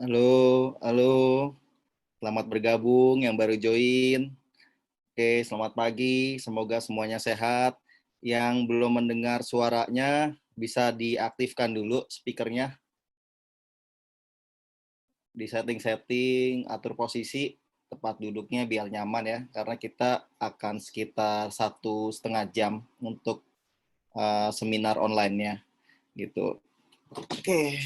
Halo, halo. Selamat bergabung yang baru join. Oke, selamat pagi. Semoga semuanya sehat. Yang belum mendengar suaranya bisa diaktifkan dulu speakernya. Di setting-setting, atur posisi tempat duduknya biar nyaman ya. Karena kita akan sekitar 1,5 jam untuk seminar online-nya gitu. Oke.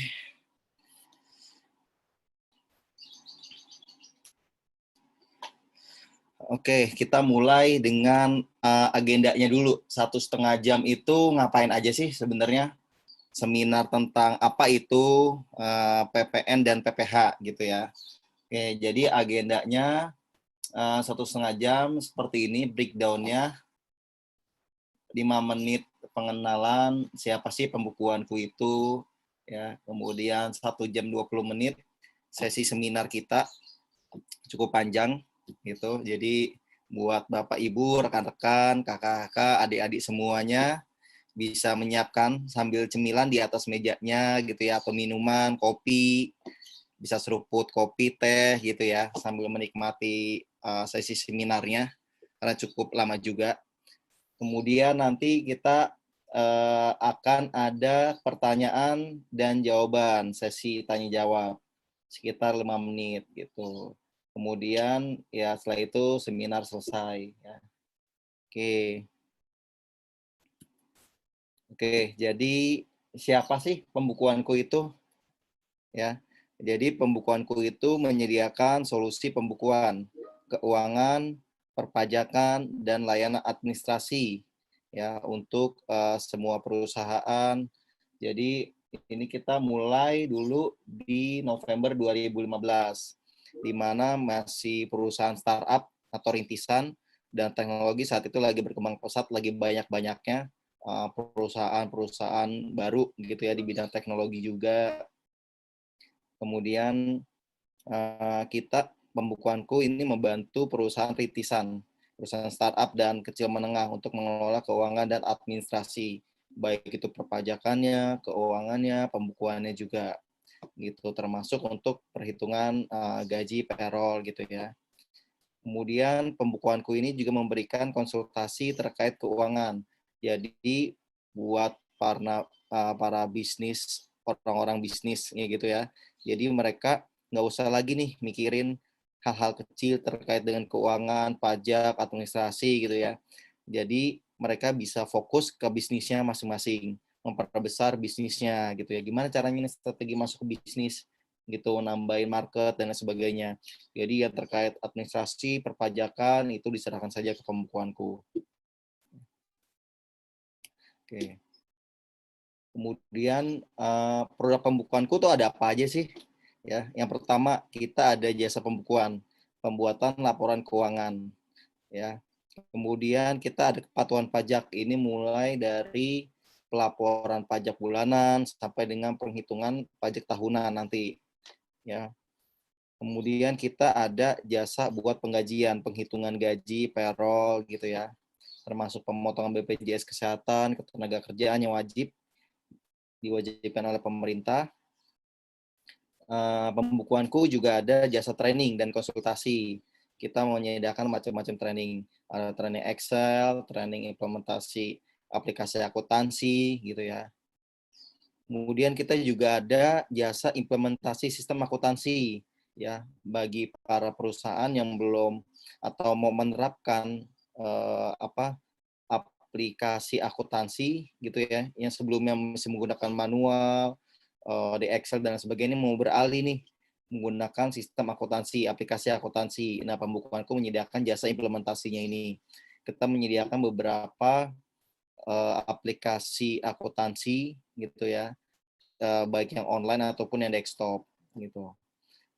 Oke, kita mulai dengan agendanya dulu. 1,5 jam itu ngapain aja sih sebenarnya? Seminar tentang apa itu PPN dan PPH gitu ya. Oke, jadi agendanya 1,5 jam seperti ini breakdownnya. 5 menit pengenalan siapa sih pembukuanku itu ya. Kemudian 1 jam 20 menit sesi seminar kita cukup panjang gitu. Jadi buat Bapak Ibu, rekan-rekan, kakak-kakak, adik-adik semuanya bisa menyiapkan sambil cemilan di atas mejanya gitu ya, atau minuman, kopi, bisa seruput kopi, teh gitu ya, sambil menikmati sesi seminarnya karena cukup lama juga. Kemudian nanti kita akan ada pertanyaan dan jawaban, sesi tanya jawab sekitar 5 menit gitu. Kemudian ya setelah itu seminar selesai ya. Oke. Oke, jadi siapa sih pembukuanku itu ya? Jadi pembukuanku itu menyediakan solusi pembukuan, keuangan, perpajakan dan layanan administrasi ya untuk semua perusahaan. Jadi ini kita mulai dulu di November 2015 di mana masih perusahaan startup atau rintisan dan teknologi saat itu lagi berkembang pesat, lagi banyak-banyaknya perusahaan-perusahaan baru gitu ya di bidang teknologi juga. Kemudian kita pembukuanku ini membantu perusahaan rintisan, perusahaan startup dan kecil menengah untuk mengelola keuangan dan administrasi, baik itu perpajakannya, keuangannya, pembukuannya juga gitu, termasuk untuk perhitungan gaji payroll gitu ya. Kemudian pembukuanku ini juga memberikan konsultasi terkait keuangan. Jadi buat para bisnis, orang-orang bisnis gitu ya. Jadi mereka nggak usah lagi nih mikirin hal-hal kecil terkait dengan keuangan, pajak, administrasi gitu ya. Jadi mereka bisa fokus ke bisnisnya masing-masing, memperbesar bisnisnya gitu ya. Gimana caranya strategi masuk ke bisnis gitu, nambahin market dan lain sebagainya. Jadi yang terkait administrasi, perpajakan itu diserahkan saja ke pembukuanku. Oke. Kemudian produk pembukuanku tuh ada apa aja sih? Ya, yang pertama kita ada jasa pembukuan, pembuatan laporan keuangan. Ya, kemudian kita ada kepatuhan pajak. Ini mulai dari pelaporan pajak bulanan sampai dengan penghitungan pajak tahunan nanti. Ya, kemudian kita ada jasa buat penggajian, penghitungan gaji, payroll gitu ya, termasuk pemotongan BPJS Kesehatan, ketenaga kerjaan yang diwajibkan oleh pemerintah. Pembukuanku juga ada jasa training dan konsultasi. Kita menyediakan macam-macam training, ada training Excel, training implementasi aplikasi akuntansi gitu ya. Kemudian kita juga ada jasa implementasi sistem akuntansi ya bagi para perusahaan yang belum atau mau menerapkan aplikasi akuntansi gitu ya yang sebelumnya masih menggunakan manual di Excel dan sebagainya, mau beralih nih menggunakan sistem akuntansi, aplikasi akuntansi. Nah, pembukuanku menyediakan jasa implementasinya ini. Kita menyediakan beberapa aplikasi akuntansi gitu ya, baik yang online ataupun yang desktop gitu.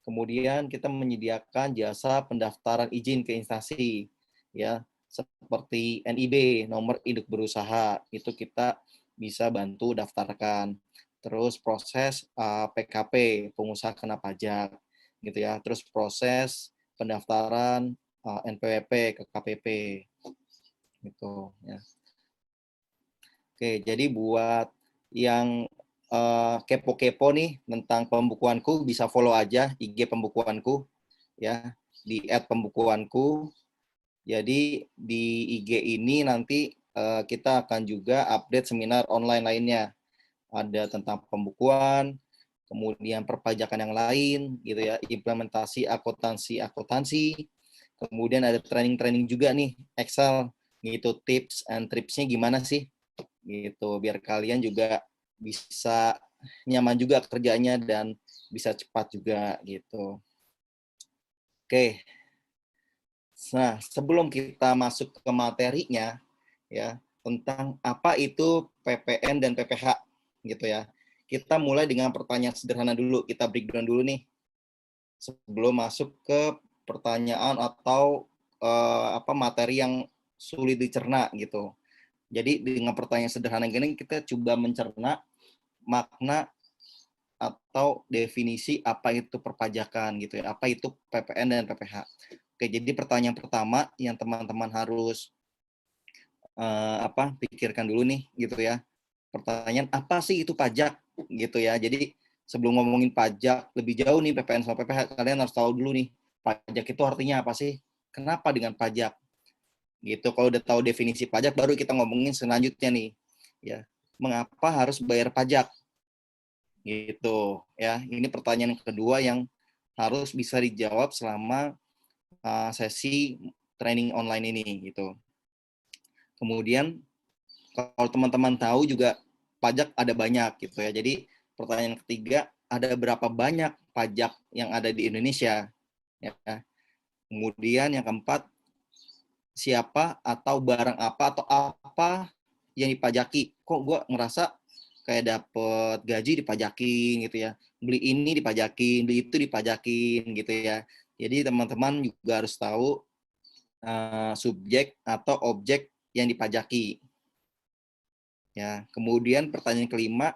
Kemudian kita menyediakan jasa pendaftaran izin ke instansi ya, seperti NIB, nomor induk berusaha, itu kita bisa bantu daftarkan. Terus proses PKP, pengusaha kena pajak gitu ya. Terus proses pendaftaran NPWP ke KPP gitu ya. Oke, jadi buat yang kepo-kepo nih tentang pembukuanku, bisa follow aja IG pembukuanku ya, di @pembukuanku. Jadi di IG ini nanti kita akan juga update seminar online lainnya. Ada tentang pembukuan, kemudian perpajakan yang lain gitu ya, implementasi akuntansi, kemudian ada training-training juga nih Excel gitu, tips and tripsnya gimana sih gitu, biar kalian juga bisa nyaman juga kerjanya dan bisa cepat juga gitu. Oke, nah sebelum kita masuk ke materinya ya, tentang apa itu PPN dan PPH gitu ya. Kita mulai dengan pertanyaan sederhana dulu, kita breakdown dulu nih sebelum masuk ke pertanyaan atau materi yang sulit dicerna gitu. Jadi dengan pertanyaan sederhana gini kita coba mencerna makna atau definisi apa itu perpajakan gitu ya, apa itu PPN dan PPH. Oke, jadi pertanyaan pertama yang teman-teman harus pikirkan dulu nih gitu ya. Pertanyaan apa sih itu pajak gitu ya. Jadi sebelum ngomongin pajak lebih jauh nih PPN sama PPH, kalian harus tahu dulu nih pajak itu artinya apa sih? Kenapa dengan pajak? Gitu. Kalau udah tahu definisi pajak baru kita ngomongin selanjutnya nih. Ya, mengapa harus bayar pajak? Gitu ya. Ini pertanyaan kedua yang harus bisa dijawab selama sesi training online ini gitu. Kemudian kalau teman-teman tahu juga pajak ada banyak gitu ya. Jadi pertanyaan ketiga, ada berapa banyak pajak yang ada di Indonesia? Ya. Kemudian yang keempat, siapa atau barang apa atau apa yang dipajaki? Kok gue ngerasa kayak dapet gaji dipajakin gitu ya. Beli ini dipajakin, beli itu dipajakin gitu ya. Jadi teman-teman juga harus tahu subjek atau objek yang dipajaki. Ya, kemudian pertanyaan kelima,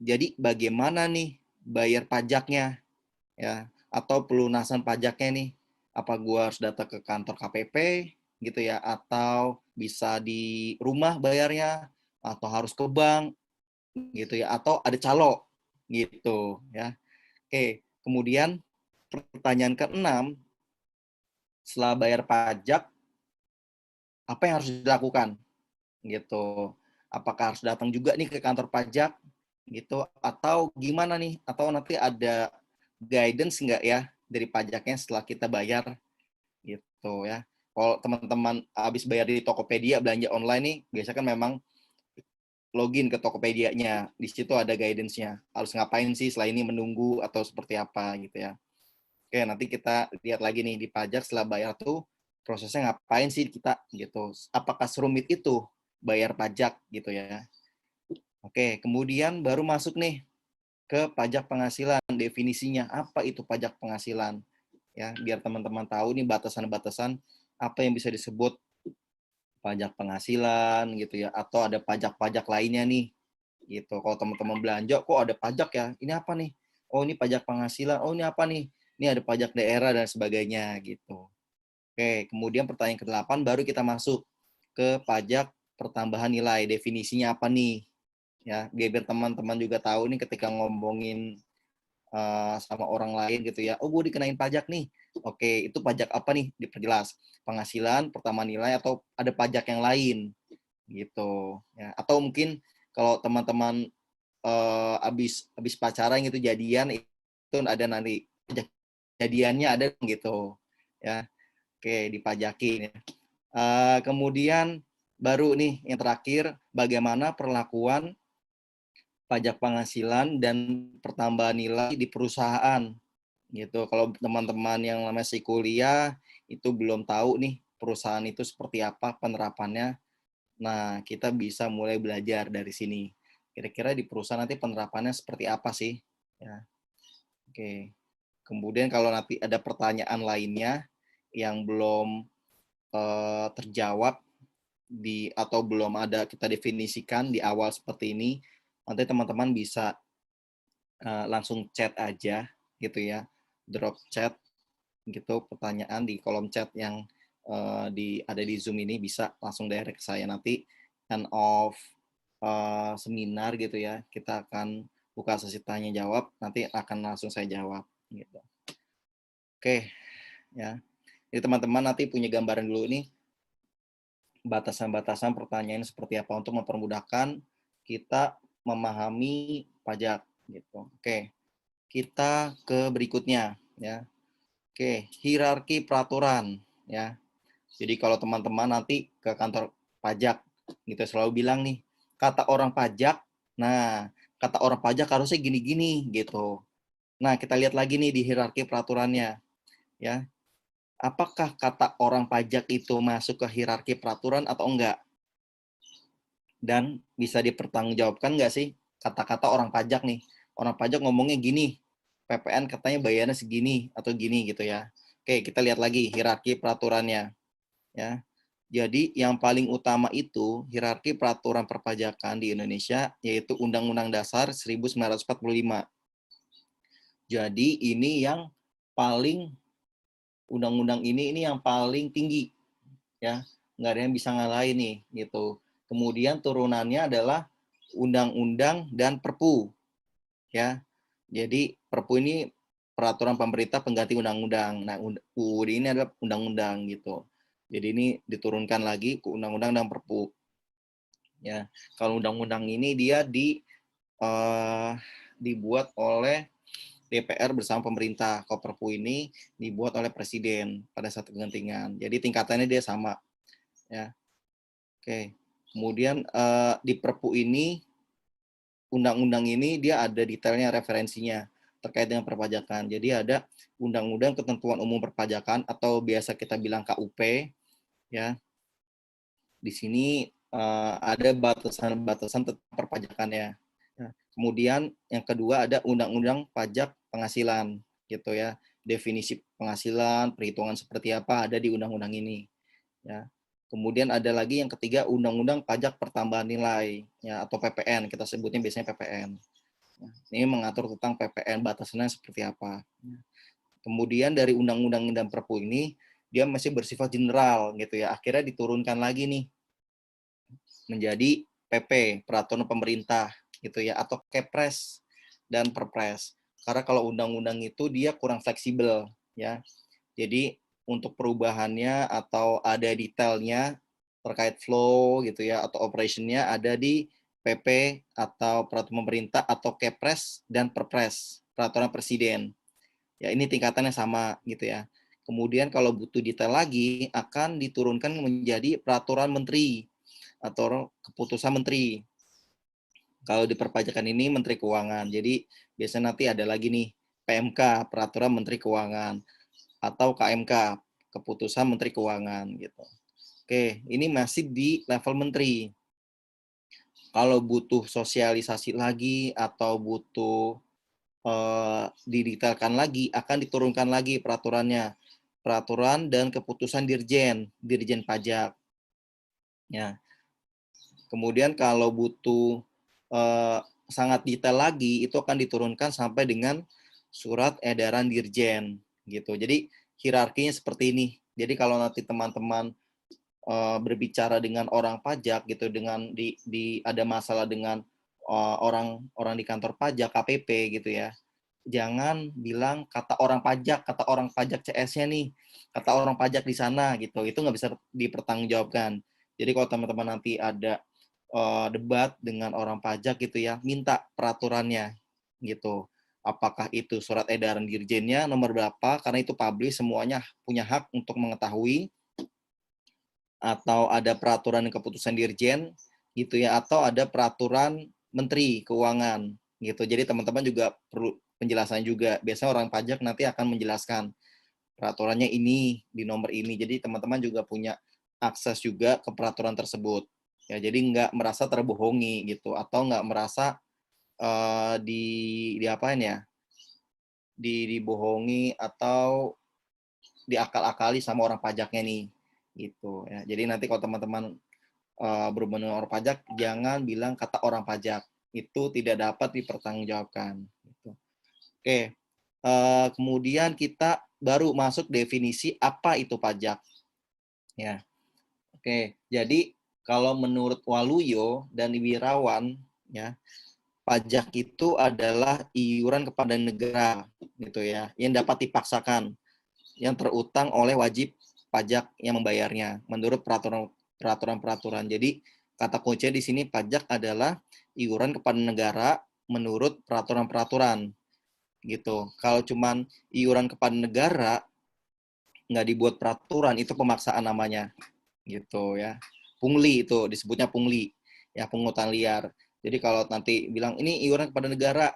jadi bagaimana nih bayar pajaknya ya atau pelunasan pajaknya nih? Apa gua harus datang ke kantor KPP gitu ya atau bisa di rumah bayarnya atau harus ke bank gitu ya atau ada calo gitu ya. Oke, kemudian pertanyaan keenam, setelah bayar pajak apa yang harus dilakukan gitu? Apakah harus datang juga nih ke kantor pajak gitu atau gimana nih? Atau nanti ada guidance nggak ya dari pajaknya setelah kita bayar gitu ya? Kalau teman-teman habis bayar di Tokopedia belanja online nih, biasanya kan memang login ke Tokopedia-nya. Di situ ada guidance-nya. Harus ngapain sih selain ini menunggu atau seperti apa gitu ya. Oke, nanti kita lihat lagi nih di pajak setelah bayar tuh prosesnya ngapain sih kita gitu. Apakah serumit itu bayar pajak gitu ya. Oke, kemudian baru masuk nih ke pajak penghasilan. Definisinya apa itu pajak penghasilan? Ya, biar teman-teman tahu nih batasan-batasan apa yang bisa disebut pajak penghasilan gitu ya atau ada pajak-pajak lainnya nih gitu. Kalau teman-teman belanja kok ada pajak ya? Ini apa nih? Oh, ini pajak penghasilan. Oh, ini apa nih? Ini ada pajak daerah dan sebagainya gitu. Oke, kemudian pertanyaan ke-8 baru kita masuk ke pajak pertambahan nilai. Definisinya apa nih? Ya, biar teman-teman juga tahu nih ketika ngomongin sama orang lain gitu ya. Oh, gue dikenain pajak nih. Oke, itu pajak apa nih? Diperjelas. Penghasilan, pertama nilai, atau ada pajak yang lain gitu. Ya. Atau mungkin kalau teman-teman abis pacaran gitu jadian itu ada nanti pajak jadiannya ada gitu. Ya, oke dipajakin. Ya. Kemudian baru nih yang terakhir bagaimana perlakuan pajak penghasilan dan pertambahan nilai di perusahaan gitu. Kalau teman-teman yang masih kuliah itu belum tahu nih perusahaan itu seperti apa penerapannya. Nah, kita bisa mulai belajar dari sini. Kira-kira di perusahaan nanti penerapannya seperti apa sih? Ya. Oke. Kemudian kalau nanti ada pertanyaan lainnya yang belum terjawab atau belum ada kita definisikan di awal seperti ini, nanti teman-teman bisa langsung chat aja gitu ya, drop chat gitu pertanyaan di kolom chat yang ada di Zoom ini bisa langsung direct ke saya nanti end of seminar gitu ya. Kita akan buka sesi tanya jawab, nanti akan langsung saya jawab gitu. Oke, ya. Jadi teman-teman nanti punya gambaran dulu nih batasan-batasan pertanyaan seperti apa untuk mempermudahkan kita memahami pajak gitu. Oke, kita ke berikutnya ya. Oke, hierarki peraturan ya. Jadi kalau teman-teman nanti ke kantor pajak gitu selalu bilang nih, kata orang pajak, nah kata orang pajak harusnya gini-gini gitu. Nah, kita lihat lagi nih di hierarki peraturannya ya. Apakah kata orang pajak itu masuk ke hierarki peraturan atau enggak? Dan bisa dipertanggungjawabkan nggak sih kata-kata orang pajak nih? Orang pajak ngomongnya gini, PPN katanya bayarnya segini atau gini gitu ya. Oke, kita lihat lagi hierarki peraturannya ya. Jadi yang paling utama itu hierarki peraturan perpajakan di Indonesia yaitu Undang-Undang Dasar 1945. Jadi ini yang paling undang-undang ini yang paling tinggi ya. Nggak ada yang bisa ngalahin nih gitu. Kemudian turunannya adalah undang-undang dan perpu ya. Jadi perpu ini peraturan pemerintah pengganti undang-undang. Nah, UUD ini adalah undang-undang gitu. Jadi ini diturunkan lagi ke undang-undang dan perpu. Ya, kalau undang-undang ini dia dibuat oleh DPR bersama pemerintah. Kalau perpu ini dibuat oleh presiden pada satu kegentingan. Jadi tingkatannya dia sama. Ya, oke. Kemudian di perpu ini undang-undang ini dia ada detailnya referensinya terkait dengan perpajakan. Jadi ada undang-undang ketentuan umum perpajakan atau biasa kita bilang KUP ya. Di sini ada batasan-batasan tentang perpajakannya. Ya. Kemudian yang kedua ada undang-undang pajak penghasilan gitu ya. Definisi penghasilan, perhitungan seperti apa ada di undang-undang ini ya. Kemudian ada lagi yang ketiga Undang-Undang Pajak Pertambahan Nilai ya atau PPN, kita sebutnya biasanya PPN. Nah, ini mengatur tentang PPN batasannya seperti apa. Kemudian dari undang-undang dan perpu ini dia masih bersifat general gitu ya. Akhirnya diturunkan lagi nih menjadi PP, peraturan pemerintah gitu ya atau Kepres dan Perpres. Karena kalau undang-undang itu dia kurang fleksibel ya. Jadi untuk perubahannya atau ada detailnya terkait flow gitu ya atau operationnya ada di PP atau peraturan pemerintah atau Kepres dan Perpres, peraturan presiden. Ya ini tingkatannya sama gitu ya. Kemudian kalau butuh detail lagi akan diturunkan menjadi peraturan menteri atau keputusan menteri. Kalau di perpajakan ini Menteri Keuangan. Jadi biasanya nanti ada lagi nih PMK, Peraturan Menteri Keuangan, atau KMK, Keputusan Menteri Keuangan gitu. Oke, ini masih di level menteri. Kalau butuh sosialisasi lagi atau butuh didetailkan lagi, akan diturunkan lagi peraturannya. Peraturan dan keputusan Dirjen Pajak. Ya. Kemudian kalau butuh sangat detail lagi, itu akan diturunkan sampai dengan surat edaran Dirjen gitu. Jadi hierarkinya seperti ini. Jadi kalau nanti teman-teman berbicara dengan orang pajak gitu, dengan ada masalah dengan orang di kantor pajak KPP gitu ya, jangan bilang kata orang pajak CS-nya nih, kata orang pajak di sana gitu, itu nggak bisa dipertanggungjawabkan. Jadi kalau teman-teman nanti ada debat dengan orang pajak gitu ya, minta peraturannya gitu. Apakah itu surat edaran dirjennya nomor berapa, karena itu publish, semuanya punya hak untuk mengetahui, atau ada peraturan dan keputusan dirjen gitu ya, atau ada peraturan menteri keuangan gitu. Jadi teman-teman juga perlu penjelasan juga. Biasanya orang pajak nanti akan menjelaskan peraturannya ini di nomor ini. Jadi teman-teman juga punya akses juga ke peraturan tersebut. Ya, jadi nggak merasa terbohongi gitu atau nggak merasa diapain ya? Dibohongi atau diakal-akali sama orang pajaknya nih gitu ya. Jadi nanti kalau teman-teman berhubungan dengan orang pajak, jangan bilang kata orang pajak. Itu tidak dapat dipertanggungjawabkan. Gitu. Oke, kemudian kita baru masuk definisi apa itu pajak. Ya, oke. Jadi Kalau menurut Waluyo dan Wirawan, ya, pajak itu adalah iuran kepada negara, gitu ya, yang dapat dipaksakan, yang terutang oleh wajib pajak yang membayarnya menurut peraturan-peraturan. Jadi kata kunci di sini pajak adalah iuran kepada negara menurut peraturan-peraturan, gitu. Kalau cuman iuran kepada negara nggak dibuat peraturan, itu pemaksaan namanya, gitu ya. Pungli itu disebutnya pungli, ya, pungutan liar. Jadi kalau nanti bilang ini iuran kepada negara,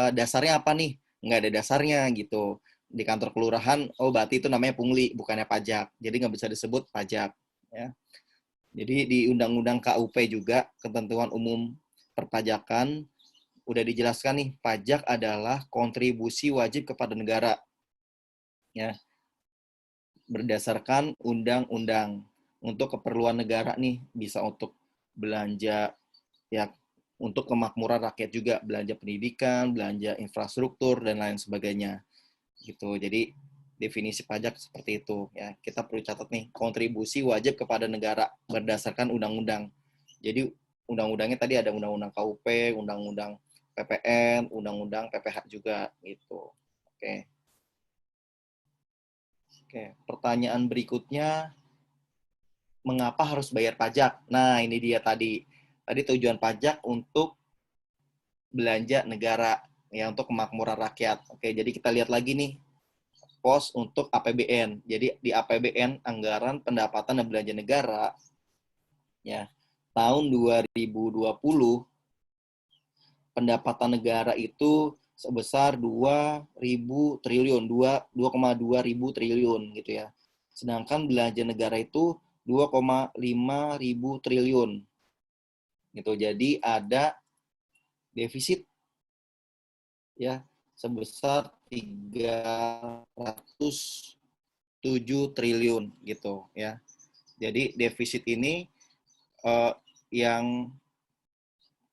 dasarnya apa nih? Nggak ada dasarnya gitu. Di kantor kelurahan, oh berarti itu namanya pungli, bukannya pajak. Jadi nggak bisa disebut pajak. Ya. Jadi di Undang-Undang KUP juga, ketentuan umum perpajakan, udah dijelaskan nih, pajak adalah kontribusi wajib kepada negara. Ya, berdasarkan undang-undang untuk keperluan negara nih, bisa untuk belanja, ya, untuk kemakmuran rakyat juga, belanja pendidikan, belanja infrastruktur dan lain sebagainya gitu. Jadi definisi pajak seperti itu ya. Kita perlu catat nih, kontribusi wajib kepada negara berdasarkan undang-undang. Jadi undang-undangnya tadi ada undang-undang KUP, undang-undang PPN, undang-undang PPH juga gitu. Oke. Oke, pertanyaan berikutnya, mengapa harus bayar pajak? Nah, ini dia tadi. Tadi tujuan pajak untuk belanja negara, ya, untuk kemakmuran rakyat. Oke, jadi kita lihat lagi nih pos untuk APBN. Jadi di APBN, anggaran pendapatan dan belanja negara, ya, tahun 2020 pendapatan negara itu sebesar 2.000 triliun, 2,2 ribu triliun gitu ya. Sedangkan belanja negara itu 2,5 ribu triliun gitu. Jadi ada defisit, ya, sebesar 307 triliun gitu ya. Jadi defisit ini uh, yang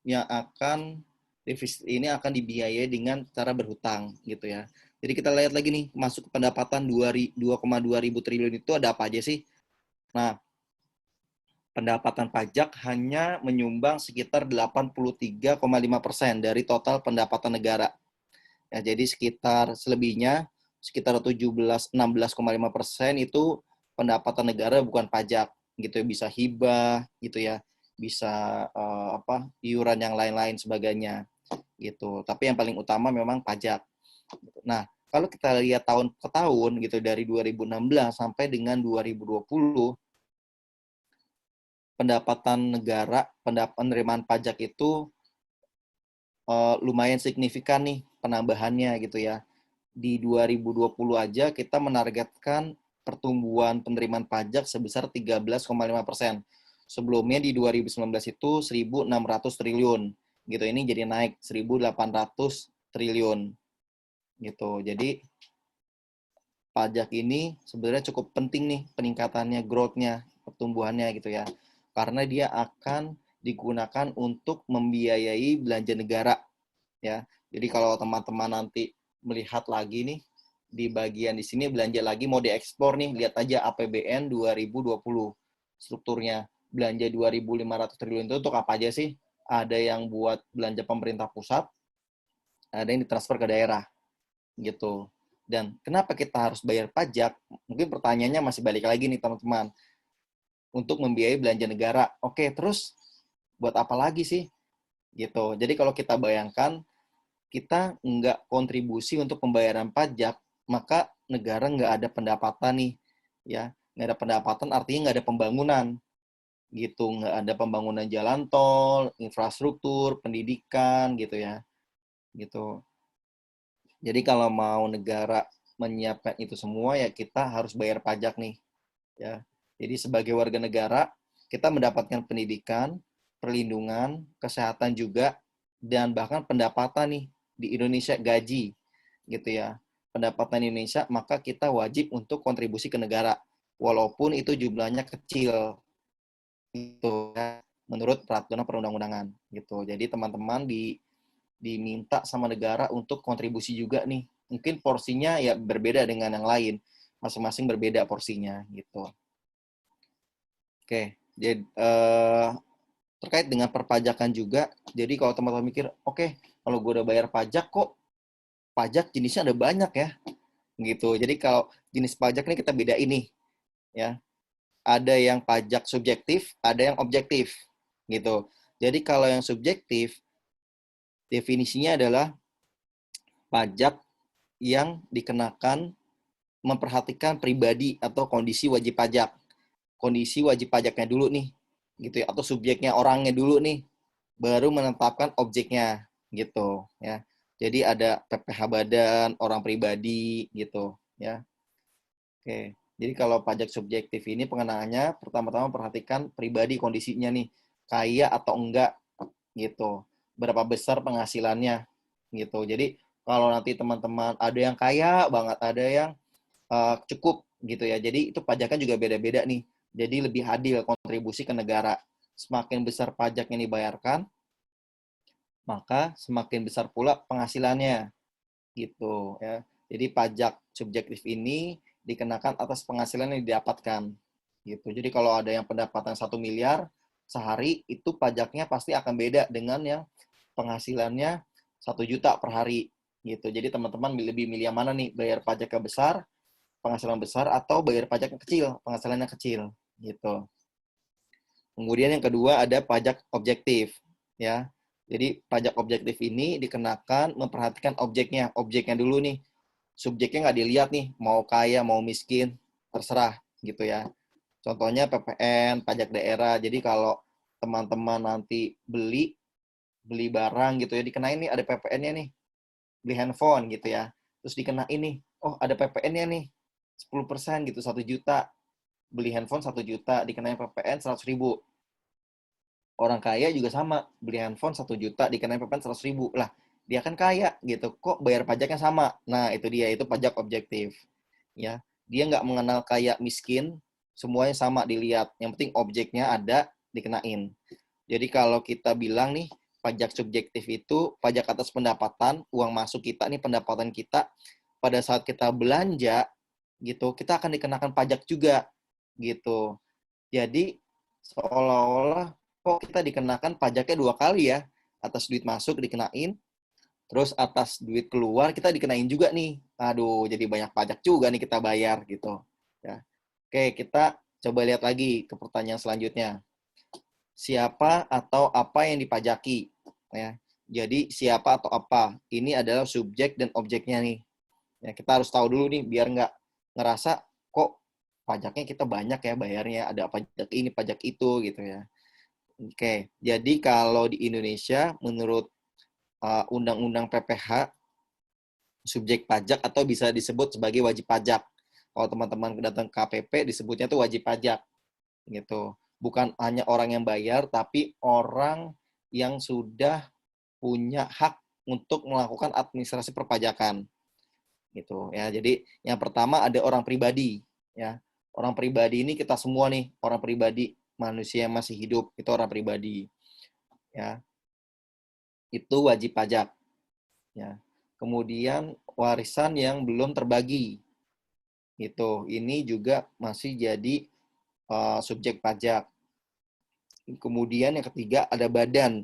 akan defisit ini akan dibiayai dengan cara berhutang gitu ya. Jadi kita lihat lagi nih, masuk ke pendapatan 2,2 ribu triliun itu ada apa aja sih? Nah, pendapatan pajak hanya menyumbang sekitar 83,5% dari total pendapatan negara. Ya, jadi sekitar selebihnya sekitar 16,5% itu pendapatan negara bukan pajak gitu ya, bisa hibah gitu ya, bisa iuran yang lain-lain sebagainya gitu. Tapi yang paling utama memang pajak. Nah, kalau kita lihat tahun ke tahun gitu dari 2016 sampai dengan 2020, pendapatan negara, penerimaan pajak itu lumayan signifikan nih penambahannya gitu ya. Di 2020 aja kita menargetkan pertumbuhan penerimaan pajak sebesar 13,5%. Sebelumnya di 2019 itu 1.600 triliun gitu. Ini jadi naik 1.800 triliun gitu. Jadi pajak ini sebenarnya cukup penting nih peningkatannya, growth-nya, pertumbuhannya gitu ya. Karena dia akan digunakan untuk membiayai belanja negara ya. Jadi kalau teman-teman nanti melihat lagi nih di bagian di sini belanja lagi mau diekspor nih, lihat aja APBN 2020 strukturnya. Belanja 2.500 triliun itu untuk apa aja sih? Ada yang buat belanja pemerintah pusat, ada yang ditransfer ke daerah gitu. Dan kenapa kita harus bayar pajak? Mungkin pertanyaannya masih balik lagi nih teman-teman. Untuk membiayai belanja negara. Oke, terus buat apa lagi sih? Gitu. Jadi kalau kita bayangkan, kita nggak kontribusi untuk pembayaran pajak, maka negara nggak ada pendapatan nih. Ya, nggak ada pendapatan artinya nggak ada pembangunan. Gitu. Nggak ada pembangunan jalan tol, infrastruktur, pendidikan, gitu ya. Gitu. Jadi kalau mau negara menyiapkan itu semua, ya kita harus bayar pajak nih. Ya. Jadi sebagai warga negara, kita mendapatkan pendidikan, perlindungan, kesehatan juga, dan bahkan pendapatan nih di Indonesia, gaji gitu ya. Pendapatan Indonesia, maka kita wajib untuk kontribusi ke negara. Walaupun itu jumlahnya kecil gitu ya, menurut peraturan perundang-undangan gitu. Jadi teman-teman diminta sama negara untuk kontribusi juga nih. Mungkin porsinya ya berbeda dengan yang lain. Masing-masing berbeda porsinya gitu. Oke. Jadi terkait dengan perpajakan juga. Jadi kalau teman-teman mikir, oke, kalau gue udah bayar pajak kok pajak jenisnya ada banyak ya, gitu. Jadi kalau jenis pajak ini kita beda ini, ya. Ada yang pajak subjektif, ada yang objektif, gitu. Jadi kalau yang subjektif, definisinya adalah pajak yang dikenakan memperhatikan pribadi atau kondisi wajib pajak. Kondisi wajib pajaknya dulu nih, gitu ya, atau subjeknya orangnya dulu nih, baru menetapkan objeknya, gitu ya. Jadi ada PPh badan, orang pribadi, gitu ya. Oke. Jadi kalau pajak subjektif ini pengenaannya pertama-tama perhatikan pribadi kondisinya nih, kaya atau enggak, gitu. Berapa besar penghasilannya, gitu. Jadi kalau nanti teman-teman ada yang kaya banget, ada yang cukup gitu ya. Jadi itu pajaknya juga beda-beda nih. Jadi lebih adil kontribusi ke negara. Semakin besar pajak yang dibayarkan, maka semakin besar pula penghasilannya gitu ya. Jadi pajak subjektif ini dikenakan atas penghasilan yang didapatkan gitu. Jadi kalau ada yang pendapatan 1 miliar sehari, itu pajaknya pasti akan beda dengan yang penghasilannya 1 juta per hari gitu. Jadi teman-teman lebih milih yang mana nih? Bayar pajaknya besar, penghasilan besar, atau bayar pajaknya kecil, penghasilannya kecil gitu. Kemudian yang kedua ada pajak objektif ya. Jadi pajak objektif ini dikenakan memperhatikan objeknya dulu nih. Subjeknya nggak dilihat nih, mau kaya, mau miskin, terserah gitu ya. Contohnya PPN, pajak daerah. Jadi kalau teman-teman nanti beli barang gitu ya, dikenain nih ada PPN-nya nih, beli handphone gitu ya. Terus dikenain nih, oh ada PPN-nya nih, 10% gitu, 1 juta. Beli handphone 1 juta, dikenain PPN 100.000. Orang kaya juga sama, beli handphone 1 juta, dikenain PPN 100.000. Lah, dia kan kaya gitu, kok bayar pajaknya sama? Nah, itu dia, itu pajak objektif. Ya, dia nggak mengenal kaya miskin, semuanya sama dilihat. Yang penting objeknya ada, dikenain. Jadi kalau kita bilang nih, pajak subjektif itu pajak atas pendapatan, uang masuk kita nih, pendapatan kita pada saat kita belanja gitu, kita akan dikenakan pajak juga gitu. Jadi seolah-olah kok kita dikenakan pajaknya 2 kali ya, atas duit masuk dikenain, terus atas duit keluar kita dikenain juga nih. Aduh, jadi banyak pajak juga nih kita bayar gitu. Ya. Oke, kita coba lihat lagi ke pertanyaan selanjutnya. Siapa atau apa yang dipajaki? Ya. Jadi siapa atau apa? Ini adalah subjek dan objeknya nih. Ya, kita harus tahu dulu nih biar nggak ngerasa kok pajaknya kita banyak ya bayarnya, ada pajak ini, pajak itu gitu ya. Oke, jadi kalau di Indonesia menurut Undang-Undang PPH, subjek pajak atau bisa disebut sebagai wajib pajak. Kalau teman-teman datang ke KPP disebutnya tuh wajib pajak gitu. Bukan hanya orang yang bayar, tapi orang yang sudah punya hak untuk melakukan administrasi perpajakan gitu ya. Jadi yang pertama ada orang pribadi ya. Orang pribadi ini kita semua nih, orang pribadi, manusia yang masih hidup itu orang pribadi ya. Itu wajib pajak ya. Kemudian warisan yang belum terbagi gitu. Ini juga masih jadi subjek pajak. Kemudian yang ketiga ada badan.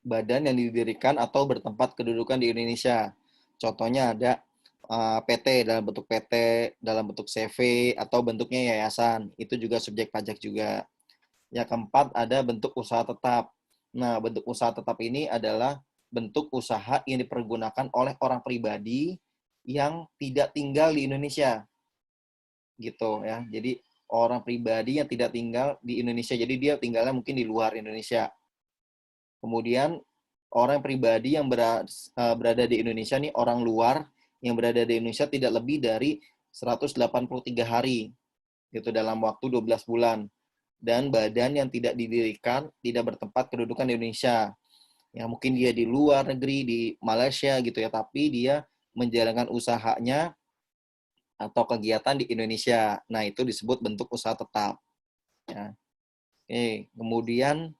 Badan yang didirikan atau bertempat kedudukan di Indonesia. Contohnya ada PT, dalam bentuk PT, dalam bentuk CV, atau bentuknya yayasan. Itu juga subjek pajak juga. Yang keempat ada bentuk usaha tetap. Nah, bentuk usaha tetap ini adalah bentuk usaha yang dipergunakan oleh orang pribadi yang tidak tinggal di Indonesia. Gitu ya. Jadi orang pribadi yang tidak tinggal di Indonesia. Jadi dia tinggalnya mungkin di luar Indonesia. Kemudian orang pribadi yang berada di Indonesia nih, orang luar yang berada di Indonesia tidak lebih dari 183 hari gitu dalam waktu 12 bulan. Dan badan yang tidak didirikan, tidak bertempat kedudukan di Indonesia. Ya mungkin dia di luar negeri, di Malaysia gitu ya, tapi dia menjalankan usahanya atau kegiatan di Indonesia. Nah, itu disebut bentuk usaha tetap. Ya. Oke, kemudian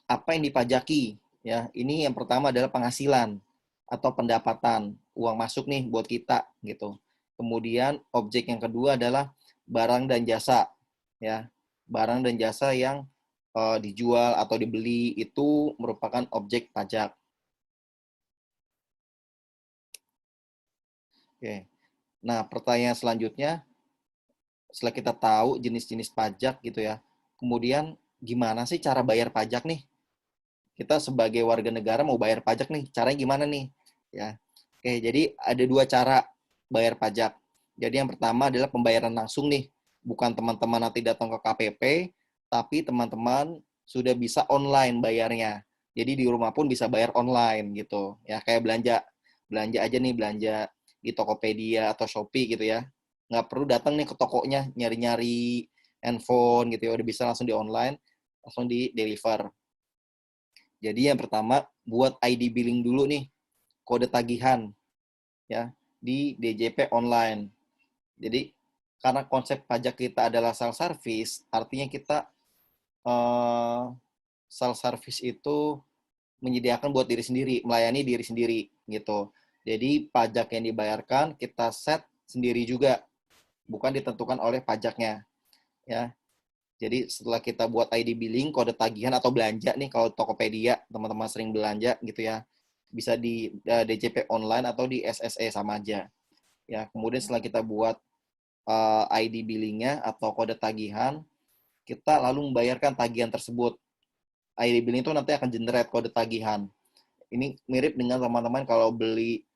apa yang dipajaki? Ya, ini yang pertama adalah penghasilan atau pendapatan, uang masuk nih buat kita gitu. Kemudian objek yang kedua adalah barang dan jasa, ya. barang dan jasa yang dijual atau dibeli itu merupakan objek pajak. Oke. Nah, pertanyaan selanjutnya, setelah kita tahu jenis-jenis pajak gitu ya, kemudian gimana sih cara bayar pajak nih? Kita sebagai warga negara mau bayar pajak nih, caranya gimana nih? Ya. Oke, jadi ada dua cara bayar pajak. Jadi yang pertama adalah pembayaran langsung nih, bukan teman-teman nanti datang ke KPP, tapi teman-teman sudah bisa online bayarnya. Jadi di rumah pun bisa bayar online gitu. Ya kayak belanja, belanja aja nih, belanja di Tokopedia atau Shopee gitu ya. Nggak perlu datang nih ke tokonya nyari-nyari handphone gitu ya, udah bisa langsung di online, langsung di deliver. Jadi yang pertama buat ID billing dulu nih, kode tagihan ya di DJP online. Jadi karena konsep pajak kita adalah self service, artinya kita self service itu menyediakan buat diri sendiri, melayani diri sendiri gitu. Jadi pajak yang dibayarkan kita set sendiri juga, bukan ditentukan oleh pajaknya ya. Jadi setelah kita buat ID billing, kode tagihan atau belanja nih, kalau Tokopedia teman-teman sering belanja gitu ya, bisa di DJP online atau di SSE sama aja. Ya, kemudian setelah kita buat ID billingnya atau kode tagihan, kita lalu membayarkan tagihan tersebut. ID billing itu nanti akan generate kode tagihan. Ini mirip dengan teman-teman kalau beli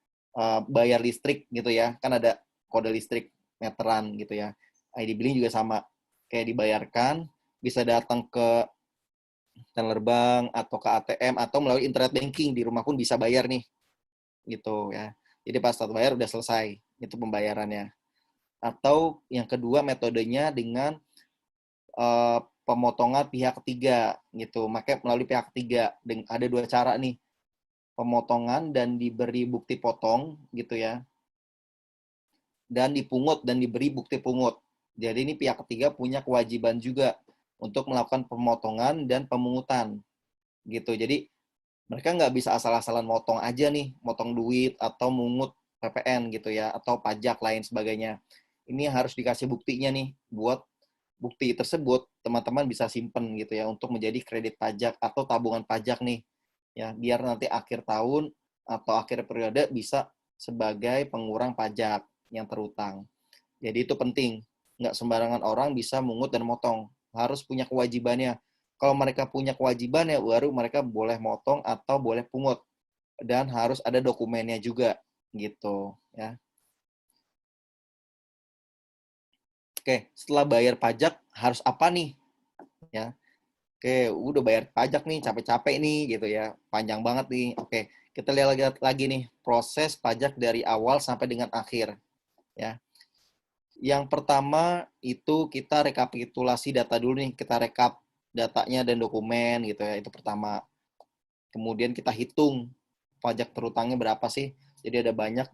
bayar listrik gitu ya, kan ada kode listrik meteran gitu ya. ID billing juga sama, kayak dibayarkan, bisa datang ke teller bank atau ke ATM atau melalui internet banking, di rumah pun bisa bayar nih gitu ya. Jadi pas saat bayar udah selesai itu pembayarannya. Atau yang kedua metodenya dengan pemotongan pihak ketiga gitu. Makanya melalui pihak ketiga ada dua cara nih, pemotongan dan diberi bukti potong gitu ya, dan dipungut dan diberi bukti pungut. Jadi ini pihak ketiga punya kewajiban juga untuk melakukan pemotongan dan pemungutan gitu. Jadi mereka nggak bisa asal-asalan motong aja nih, motong duit atau mungut PPN gitu ya, atau pajak lain sebagainya. Ini harus dikasih buktinya nih, buat bukti tersebut teman-teman bisa simpen gitu ya, untuk menjadi kredit pajak atau tabungan pajak nih, ya biar nanti akhir tahun atau akhir periode bisa sebagai pengurang pajak yang terutang. Jadi itu penting, nggak sembarangan orang bisa mungut dan motong, harus punya kewajibannya. Kalau mereka punya kewajibannya, baru mereka boleh motong atau boleh pungut, dan harus ada dokumennya juga, gitu ya. Oke, setelah bayar pajak harus apa nih? Ya, oke, udah bayar pajak nih, capek-capek nih, gitu ya, panjang banget nih. Oke, kita lihat lagi nih proses pajak dari awal sampai dengan akhir, ya. Yang pertama itu kita rekapitulasi data dulu nih, kita rekap datanya dan dokumen gitu ya, itu pertama. Kemudian kita hitung pajak terutangnya berapa sih. Jadi ada banyak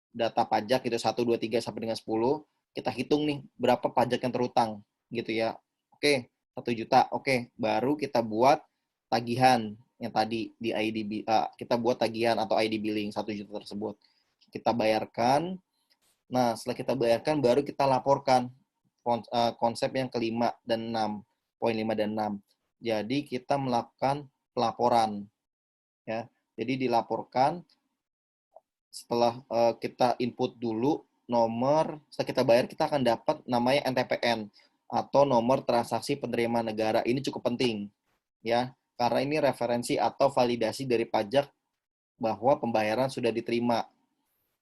data pajak itu 1, 2, 3 sampai dengan 10. Kita hitung nih berapa pajak yang terutang gitu ya. Oke, 1 juta. Oke, baru kita buat tagihan yang tadi di ID, kita buat tagihan atau ID billing 1 juta tersebut. Kita bayarkan. Nah, setelah kita bayarkan, baru kita laporkan konsep yang kelima dan 6, poin 5 dan 6. Jadi kita melakukan pelaporan, ya. Jadi dilaporkan setelah kita input dulu nomor, setelah kita bayar kita akan dapat namanya NTPN atau nomor transaksi penerimaan negara. Ini cukup penting, ya, karena ini referensi atau validasi dari pajak bahwa pembayaran sudah diterima,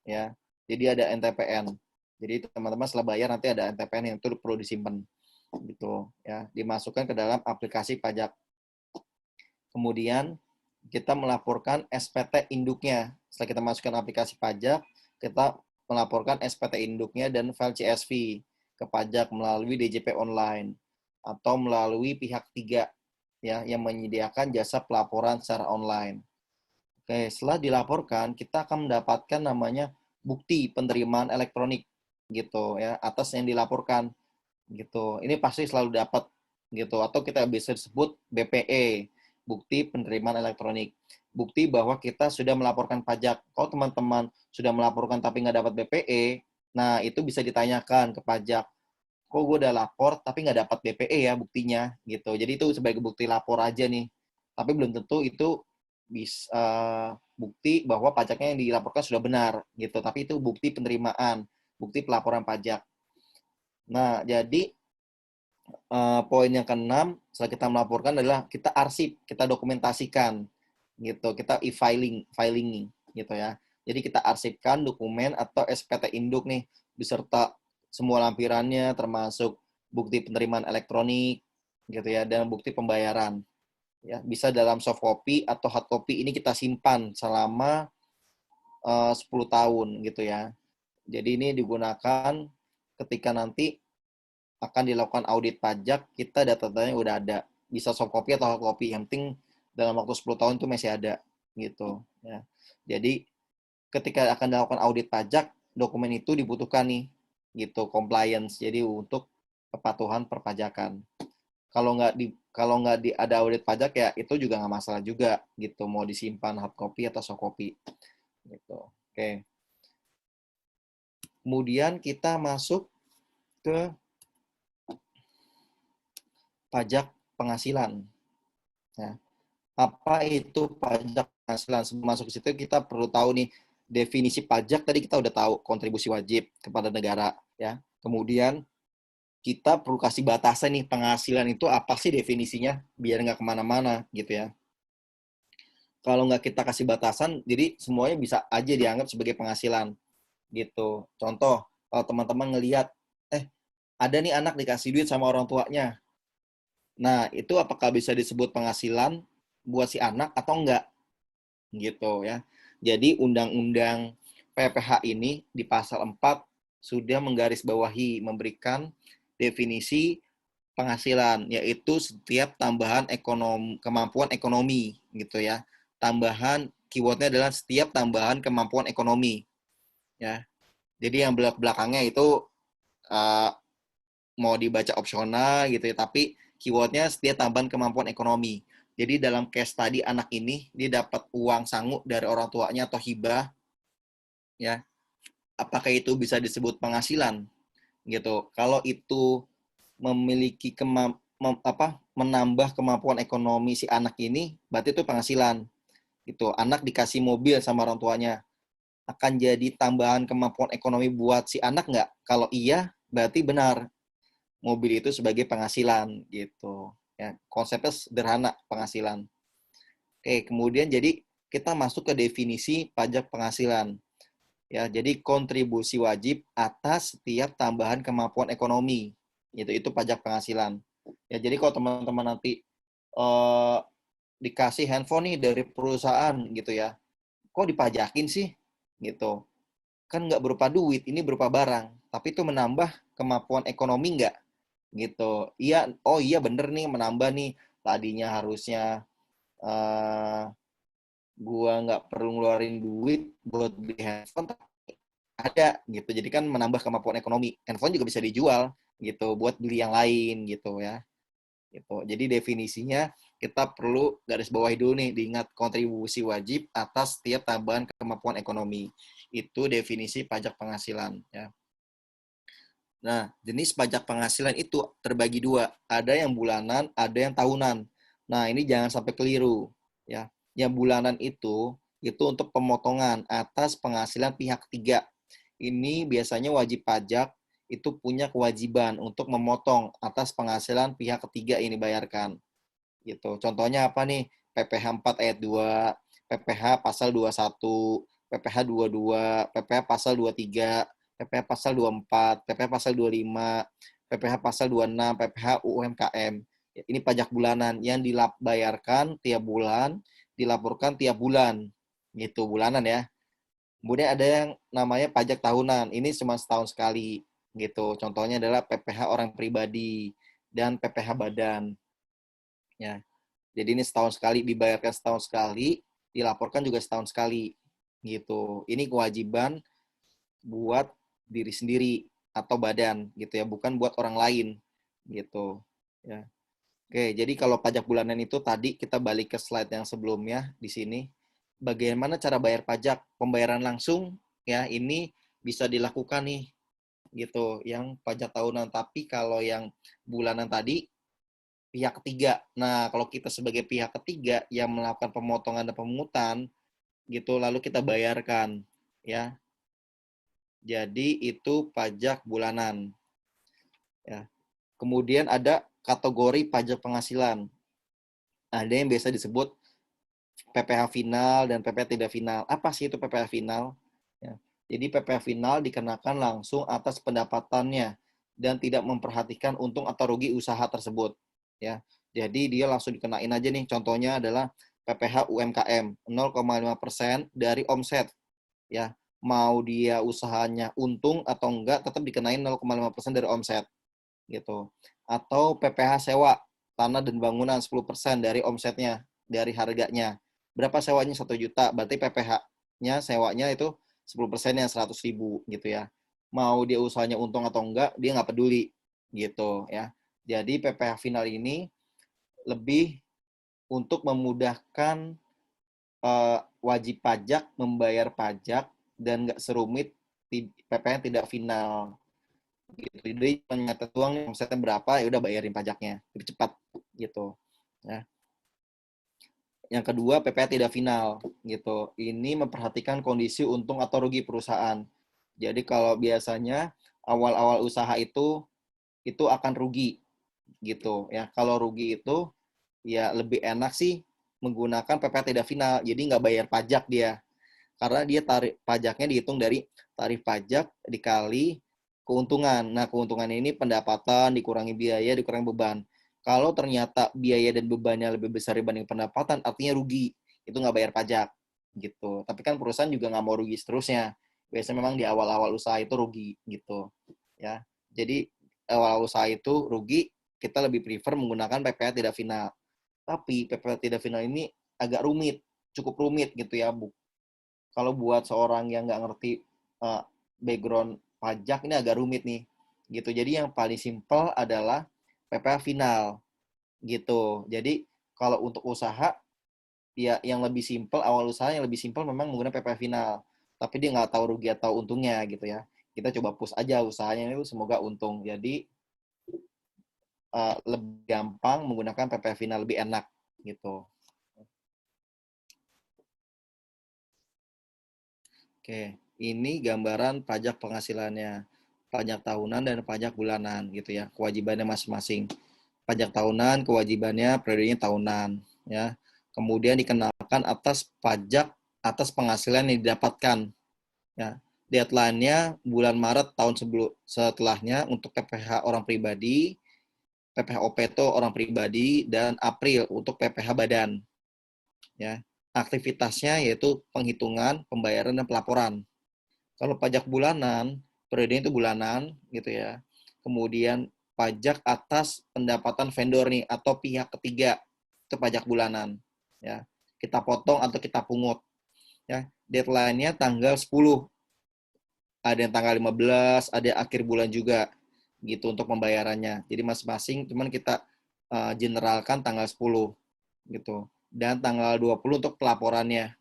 ya. Jadi ada NTPN. Jadi teman-teman setelah bayar nanti ada NTPN yang itu perlu disimpan gitu ya, dimasukkan ke dalam aplikasi pajak. Kemudian kita melaporkan SPT induknya. Setelah kita masukkan aplikasi pajak, kita melaporkan SPT induknya dan file CSV ke pajak melalui DJP online atau melalui pihak ketiga ya yang menyediakan jasa pelaporan secara online. Oke, setelah dilaporkan, kita akan mendapatkan namanya bukti penerimaan elektronik gitu ya atas yang dilaporkan gitu. Ini pasti selalu dapat gitu, atau kita bisa sebut BPE, bukti penerimaan elektronik. Bukti bahwa kita sudah melaporkan pajak. Kalau teman-teman sudah melaporkan tapi nggak dapat BPE, nah itu bisa ditanyakan ke pajak. kok gue udah lapor tapi nggak dapat BPE ya buktinya gitu. Jadi itu sebagai bukti lapor aja nih. Tapi belum tentu itu bisa bukti bahwa pajaknya yang dilaporkan sudah benar gitu. Tapi itu bukti penerimaan, bukti pelaporan pajak. Nah, jadi poin yang keenam setelah kita melaporkan adalah kita arsip, kita dokumentasikan gitu. Kita filing gitu ya. Jadi kita arsipkan dokumen atau SPT induk nih beserta semua lampirannya termasuk bukti penerimaan elektronik gitu ya dan bukti pembayaran. Ya, bisa dalam soft copy atau hard copy ini kita simpan selama 10 tahun gitu ya. Jadi ini digunakan ketika nanti akan dilakukan audit pajak, kita data-datanya udah ada. Bisa soft copy atau hard copy, yang penting dalam waktu 10 tahun itu masih ada gitu ya. Jadi ketika akan dilakukan audit pajak, dokumen itu dibutuhkan nih gitu, compliance. Jadi untuk kepatuhan perpajakan. Kalau nggak ada audit pajak ya itu juga nggak masalah juga gitu, mau disimpan hard copy atau soft copy gitu. Oke. Kemudian kita masuk ke pajak penghasilan. Ya. Apa itu pajak penghasilan? Sebelum masuk ke situ kita perlu tahu nih definisi pajak. Tadi kita udah tahu kontribusi wajib kepada negara ya. Kemudian kita perlu kasih batasan nih penghasilan itu apa sih definisinya biar nggak kemana-mana gitu ya. Kalau nggak kita kasih batasan, jadi semuanya bisa aja dianggap sebagai penghasilan gitu. Contoh, kalau teman-teman ngelihat, ada nih anak dikasih duit sama orang tuanya. Nah, itu apakah bisa disebut penghasilan buat si anak atau enggak? Gitu ya. Jadi undang-undang PPH ini di pasal 4 sudah menggarisbawahi memberikan definisi penghasilan, yaitu setiap tambahan kemampuan ekonomi gitu ya. Tambahan keywordnya adalah setiap tambahan kemampuan ekonomi ya. Jadi yang belakangnya itu uh, mau dibaca opsional gitu ya, tapi keywordnya setiap tambahan kemampuan ekonomi. Jadi dalam case tadi anak ini dia dapat uang sangu dari orang tuanya atau hibah ya. Apakah itu bisa disebut penghasilan gitu? Kalau itu memiliki menambah kemampuan ekonomi si anak ini, berarti itu penghasilan. Gitu. Anak dikasih mobil sama orang tuanya, akan jadi tambahan kemampuan ekonomi buat si anak nggak? Kalau iya, berarti benar mobil itu sebagai penghasilan gitu. Ya, konsepnya sederhana penghasilan. Oke, kemudian jadi kita masuk ke definisi pajak penghasilan. Ya, jadi kontribusi wajib atas setiap tambahan kemampuan ekonomi. Itu pajak penghasilan. Ya, jadi kalau teman-teman nanti dikasih handphone nih dari perusahaan gitu ya, kok dipajakin sih? Gitu. Kan nggak berupa duit, ini berupa barang. Tapi itu menambah kemampuan ekonomi nggak? Gitu. Iya, oh iya bener nih menambah nih. Tadinya harusnya gua nggak perlu ngeluarin duit buat beli handphone, ada gitu. Jadi kan menambah kemampuan ekonomi. Handphone juga bisa dijual gitu buat beli yang lain gitu ya. Gitu. Jadi definisinya kita perlu garis bawahi dulu nih, diingat kontribusi wajib atas setiap tambahan kemampuan ekonomi. Itu definisi pajak penghasilan ya. Nah, jenis pajak penghasilan itu terbagi dua. Ada yang bulanan, ada yang tahunan. Nah, ini jangan sampai keliru ya. Yang bulanan itu untuk pemotongan atas penghasilan pihak ketiga. Ini biasanya wajib pajak itu punya kewajiban untuk memotong atas penghasilan pihak ketiga ini bayarkan. Gitu. Contohnya apa nih? PPh 4 ayat 2, PPh pasal 21, PPh 22, PPh pasal 23, PPh pasal 24, PPh pasal 25, PPh pasal 26, PPh UMKM. Ini pajak bulanan yang dibayarkan tiap bulan, dilaporkan tiap bulan. Gitu, bulanan ya. Kemudian ada yang namanya pajak tahunan. Ini cuma setahun sekali. Gitu. Contohnya adalah PPh orang pribadi dan PPh badan. Ya. Jadi ini setahun sekali, dibayarkan setahun sekali, dilaporkan juga setahun sekali. Gitu. Ini kewajiban buat diri sendiri atau badan gitu ya, bukan buat orang lain gitu. Ya. Oke, jadi kalau pajak bulanan itu tadi kita balik ke slide yang sebelumnya di sini. Bagaimana cara bayar pajak? Pembayaran langsung ya, ini bisa dilakukan nih gitu, yang pajak tahunan. Tapi kalau yang bulanan tadi pihak ketiga. Nah, kalau kita sebagai pihak ketiga yang melakukan pemotongan dan pemungutan gitu, lalu kita bayarkan, ya. Jadi itu pajak bulanan, ya. Kemudian ada kategori pajak penghasilan. Ada yang biasa disebut PPh final dan PPh tidak final. Apa sih itu PPh final? Ya. Jadi PPh final dikenakan langsung atas pendapatannya dan tidak memperhatikan untung atau rugi usaha tersebut. Ya. Jadi dia langsung dikenain aja nih. Contohnya adalah PPh UMKM 0,5% dari omset. Ya, mau dia usahanya untung atau enggak tetap dikenain 0,5% dari omset gitu. Atau PPh sewa tanah dan bangunan 10% dari omsetnya, dari harganya. Berapa sewanya? 1 juta, berarti PPh-nya sewanya itu 10%-nya 100.000 gitu ya. Mau dia usahanya untung atau enggak, dia nggak peduli gitu ya. Jadi PPh final ini lebih untuk memudahkan wajib pajak membayar pajak dan nggak serumit PPh tidak final gitu. Jadi nyatet uang nih omsetnya berapa, ya udah bayarin pajaknya lebih cepat gitu ya. Yang kedua, PPh tidak final gitu. Ini memperhatikan kondisi untung atau rugi perusahaan. Jadi kalau biasanya awal-awal usaha itu akan rugi gitu ya. Kalau rugi itu ya lebih enak sih menggunakan PPh tidak final. Jadi nggak bayar pajak dia. Karena dia tarif pajaknya dihitung dari tarif pajak dikali keuntungan. Nah, keuntungan ini pendapatan dikurangi biaya, dikurangi beban. Kalau ternyata biaya dan bebannya lebih besar dibanding pendapatan, artinya rugi. Itu nggak bayar pajak gitu. Tapi kan perusahaan juga nggak mau rugi seterusnya. Biasanya memang di awal-awal usaha itu rugi gitu ya. Jadi awal usaha itu rugi, kita lebih prefer menggunakan PPh tidak final. Tapi PPh tidak final ini agak rumit, cukup rumit gitu ya. Kalau buat seorang yang nggak ngerti background pajak ini agak rumit nih gitu. Jadi yang paling simpel adalah PPh final gitu. Jadi kalau untuk usaha ya yang lebih simpel, awal usaha yang lebih simpel memang menggunakan PPh final, tapi dia nggak tahu rugi atau untungnya gitu ya. Kita coba push aja usahanya itu semoga untung. Jadi lebih gampang menggunakan PPh final, lebih enak gitu. Oke, ini gambaran pajak penghasilannya. Pajak tahunan dan pajak bulanan gitu ya. Kewajibannya masing-masing. Pajak tahunan kewajibannya periodenya tahunan ya. Kemudian dikenakan atas pajak atas penghasilan yang didapatkan ya. Deadline-nya bulan Maret tahun setelahnya untuk PPh orang pribadi, PPh OP itu orang pribadi, dan April untuk PPh badan ya. Aktivitasnya yaitu penghitungan, pembayaran, dan pelaporan. Kalau pajak bulanan, periodenya itu bulanan gitu ya. Kemudian pajak atas pendapatan vendor nih atau pihak ketiga, itu pajak bulanan ya. Kita potong atau kita pungut ya. Deadline-nya tanggal 10. Ada yang tanggal 15, ada yang akhir bulan juga gitu untuk pembayarannya. Jadi masing-masing cuman kita generalkan tanggal 10 gitu. Dan tanggal 20 untuk pelaporannya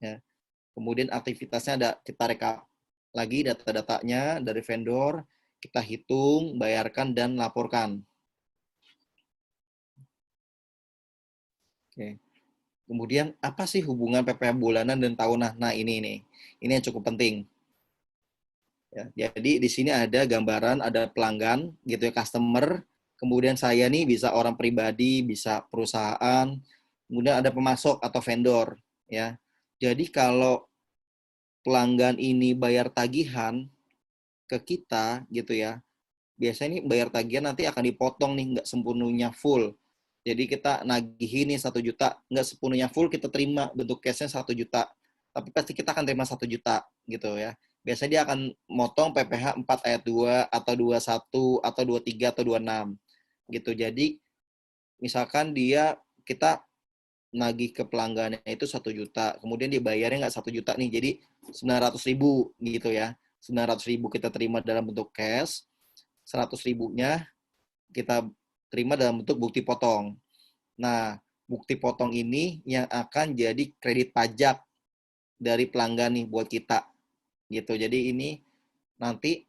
ya. Kemudian aktivitasnya ada kita rekap lagi data-datanya dari vendor, kita hitung, bayarkan, dan laporkan. Oke. Kemudian apa sih hubungan PPh bulanan dan tahunan? Nah ini yang cukup penting. Ya, jadi di sini ada gambaran, ada pelanggan, gitu ya, customer. Kemudian saya nih bisa orang pribadi, bisa perusahaan. Kemudian ada pemasok atau vendor. Ya, jadi kalau pelanggan ini bayar tagihan ke kita, gitu ya, biasanya nih bayar tagihan nanti akan dipotong nih, nggak sepenuhnya full. Jadi kita nagih ini 1 juta, nggak sepenuhnya full kita terima bentuk cashnya 1 juta. Tapi pasti kita akan terima 1 juta gitu ya. Biasanya dia akan motong PPh 4 ayat 2 atau 21 atau 23 atau 26 gitu. Jadi misalkan kita nagih ke pelanggannya itu 1 juta, kemudian dibayarnya nggak 1 juta nih, jadi 900.000 gitu ya. 900.000 kita terima dalam bentuk cash, 100.000-nya kita terima dalam bentuk bukti potong. Nah, bukti potong ini yang akan jadi kredit pajak dari pelanggan nih buat kita gitu. Jadi ini nanti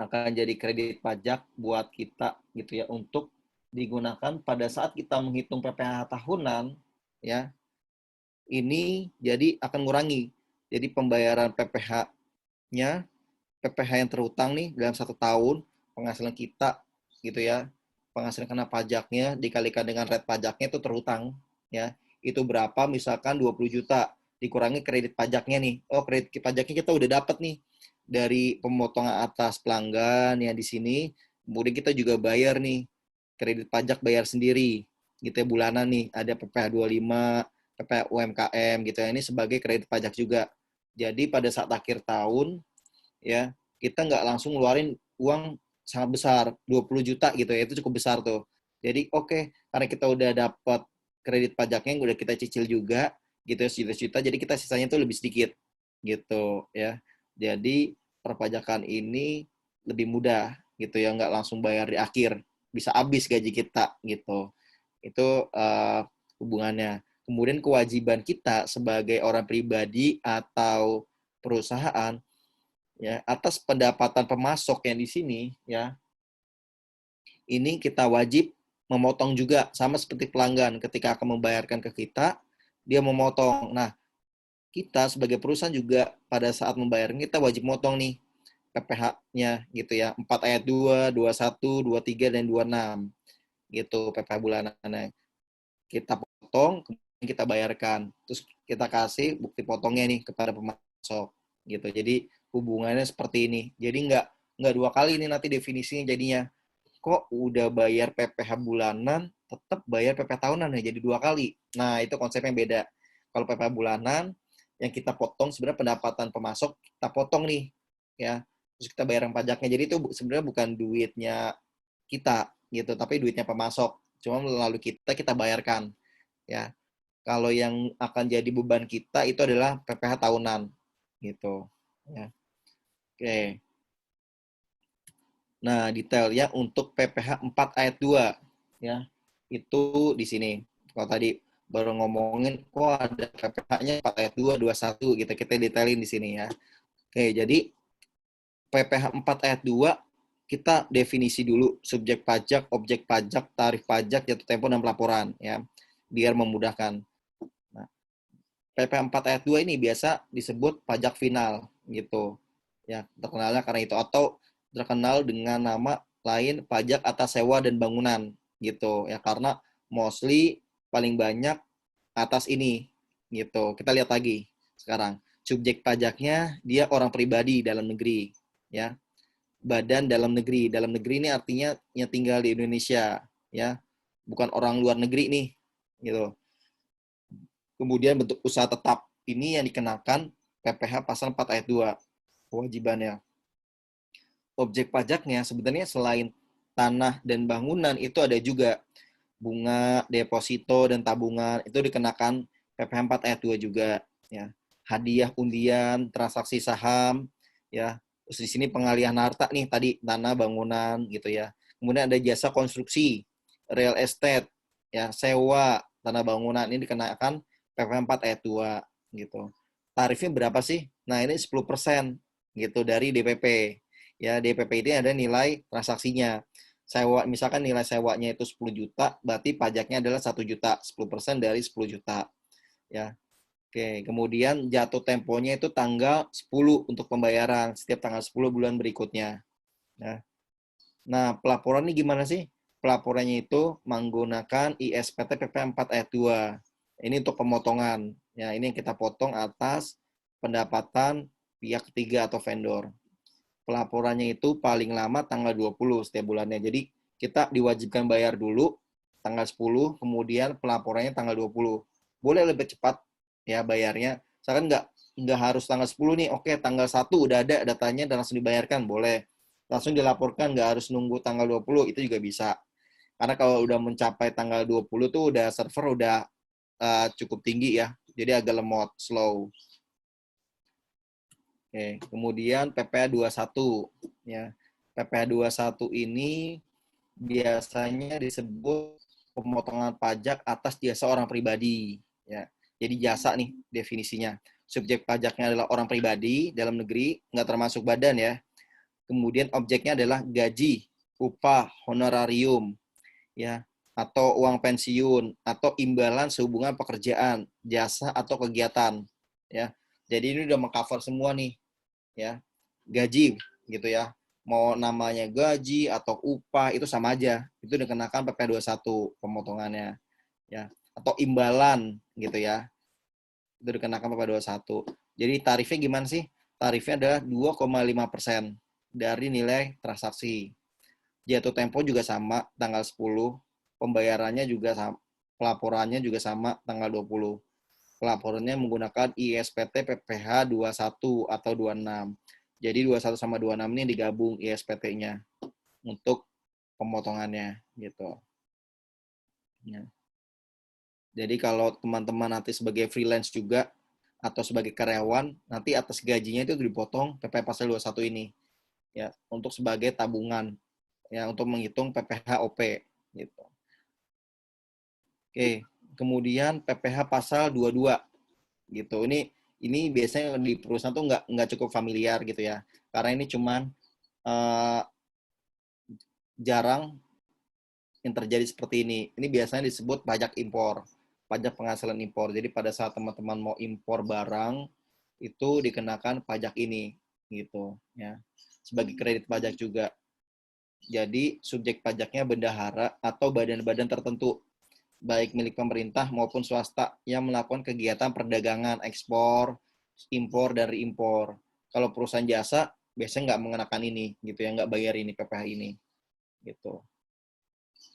akan jadi kredit pajak buat kita gitu ya, untuk digunakan pada saat kita menghitung PPh tahunan ya. Ini jadi akan ngurangi. Jadi pembayaran PPh-nya, PPh yang terutang nih dalam 1 tahun penghasilan kita gitu ya, penghasilan kena pajaknya dikalikan dengan rate pajaknya itu terutang ya, itu berapa, misalkan 20 juta dikurangi kredit pajaknya nih, oh kredit pajaknya kita udah dapat nih dari pemotongan atas pelanggan ya di sini, kemudian kita juga bayar nih kredit pajak, bayar sendiri gitu ya, bulanan nih ada PPh 25, PPh UMKM gitu ya, ini sebagai kredit pajak juga. Jadi pada saat akhir tahun ya, kita nggak langsung ngeluarin uang sangat besar, 20 juta gitu ya, itu cukup besar tuh. Jadi oke, karena kita udah dapat kredit pajaknya yang udah kita cicil juga gitu ya, sejuta-juta, jadi kita sisanya tuh lebih sedikit gitu ya. Jadi perpajakan ini lebih mudah gitu ya, nggak langsung bayar di akhir, bisa habis gaji kita gitu. Itu hubungannya. Kemudian kewajiban kita sebagai orang pribadi atau perusahaan ya, atas pendapatan pemasok yang di sini ya, ini kita wajib memotong juga, sama seperti pelanggan ketika akan membayarkan ke kita, dia memotong. Nah, kita sebagai perusahaan juga pada saat membayar kita wajib motong nih PPh-nya gitu ya, 4 ayat 2, 21, 23 dan 26 gitu PPh bulanannya. Kita potong, kemudian kita bayarkan. Terus kita kasih bukti potongnya nih kepada pemasok gitu. Jadi hubungannya seperti ini. Jadi nggak 2 kali ini nanti definisinya jadinya. Kok udah bayar PPh bulanan, tetap bayar PPh tahunan ya, jadi 2 kali. Nah, itu konsepnya beda. Kalau PPh bulanan, yang kita potong sebenarnya pendapatan pemasok, kita potong nih, ya. Terus kita bayar pajaknya. Jadi itu sebenarnya bukan duitnya kita, gitu, tapi duitnya pemasok. Cuma melalui kita bayarkan, ya. Kalau yang akan jadi beban kita itu adalah PPh tahunan, gitu. Ya. Oke. Nah, detailnya untuk PPh 4 ayat 2 ya. Itu di sini. Kalau tadi baru ngomongin kok ada PPh-nya 4 ayat 2 21 gitu. Kita detailin di sini ya. Oke, jadi PPh 4 ayat 2 kita definisi dulu subjek pajak, objek pajak, tarif pajak, jatuh tempo dan pelaporan ya. Biar memudahkan. Nah, PPh 4 ayat 2 ini biasa disebut pajak final gitu. Ya, terkenalnya karena itu, atau terkenal dengan nama lain pajak atas sewa dan bangunan gitu ya, karena mostly paling banyak atas ini gitu. Kita lihat lagi sekarang. Subjek pajaknya dia orang pribadi dalam negeri ya. Badan dalam negeri. Dalam negeri ini artinya yang tinggal di Indonesia ya. Bukan orang luar negeri nih gitu. Kemudian bentuk usaha tetap ini yang dikenakan PPh pasal 4 ayat 2 kewajibannya. Objek pajaknya sebenarnya selain tanah dan bangunan itu ada juga bunga, deposito dan tabungan, itu dikenakan PPh 4 ayat 2 juga ya. Hadiah undian, transaksi saham ya. Terus di sini pengalihan harta nih tadi tanah, bangunan gitu ya. Kemudian ada jasa konstruksi, real estate ya, sewa tanah bangunan, ini dikenakan PPh 4 ayat 2 gitu. Tarifnya berapa sih? Nah, ini 10% gitu dari DPP. Ya, DPP ini ada nilai transaksinya. Sewa, misalkan nilai sewanya itu 10 juta, berarti pajaknya adalah 1 juta, 10% dari 10 juta. Ya. Oke, kemudian jatuh temponya itu tanggal 10 untuk pembayaran, setiap tanggal 10 bulan berikutnya. Ya. Nah, pelaporan ini gimana sih? Pelaporannya itu menggunakan ISPT PP 4 ayat 2. Ini untuk pemotongan. Ya, ini yang kita potong atas pendapatan pihak ketiga atau vendor. Pelaporannya itu paling lama tanggal 20 setiap bulannya. Jadi kita diwajibkan bayar dulu tanggal 10, kemudian pelaporannya tanggal 20. Boleh lebih cepat ya bayarnya. Misalkan nggak harus tanggal 10 nih, oke tanggal 1 udah ada datanya dan langsung dibayarkan, boleh. Langsung dilaporkan, nggak harus nunggu tanggal 20, itu juga bisa. Karena kalau udah mencapai tanggal 20 tuh udah server udah cukup tinggi ya. Jadi agak lemot, slow. Oke, kemudian PPh 21 ya. PPh 21 ini biasanya disebut pemotongan pajak atas jasa orang pribadi ya. Jadi jasa nih definisinya. Subjek pajaknya adalah orang pribadi dalam negeri, nggak termasuk badan ya. Kemudian objeknya adalah gaji, upah, honorarium, ya, atau uang pensiun, atau imbalan sehubungan pekerjaan, jasa atau kegiatan, ya. Jadi ini udah mengcover semua nih, ya. Gaji gitu ya. Mau namanya gaji atau upah itu sama aja. Itu dikenakan PP 21 pemotongannya, ya. Atau imbalan gitu ya. Itu dikenakan PP 21. Jadi tarifnya gimana sih? Tarifnya adalah 2,5% dari nilai transaksi. Jatuh tempo juga sama tanggal 10, pembayarannya juga sama, pelaporannya juga sama tanggal 20. Pelaporannya menggunakan ISPT PPh 21 atau 26. Jadi 21 sama 26 ini digabung ISPT-nya untuk pemotongannya gitu. Ya. Jadi kalau teman-teman nanti sebagai freelance juga atau sebagai karyawan, nanti atas gajinya itu dipotong PP pasal 21 ini. Ya, untuk sebagai tabungan, ya, untuk menghitung PPh-OP gitu. Oke, kemudian PPh pasal 22 gitu. Ini biasanya di perusahaan tuh nggak cukup familiar gitu ya. Karena ini cuman jarang yang terjadi seperti ini. Ini biasanya disebut pajak impor, pajak penghasilan impor. Jadi pada saat teman-teman mau impor barang itu dikenakan pajak ini gitu ya. Sebagai kredit pajak juga. Jadi subjek pajaknya bendahara atau badan-badan tertentu baik milik pemerintah maupun swasta yang melakukan kegiatan perdagangan, ekspor, impor dan reimpor. Kalau perusahaan jasa biasanya nggak mengenakan ini gitu ya, nggak bayar ini PPh ini gitu.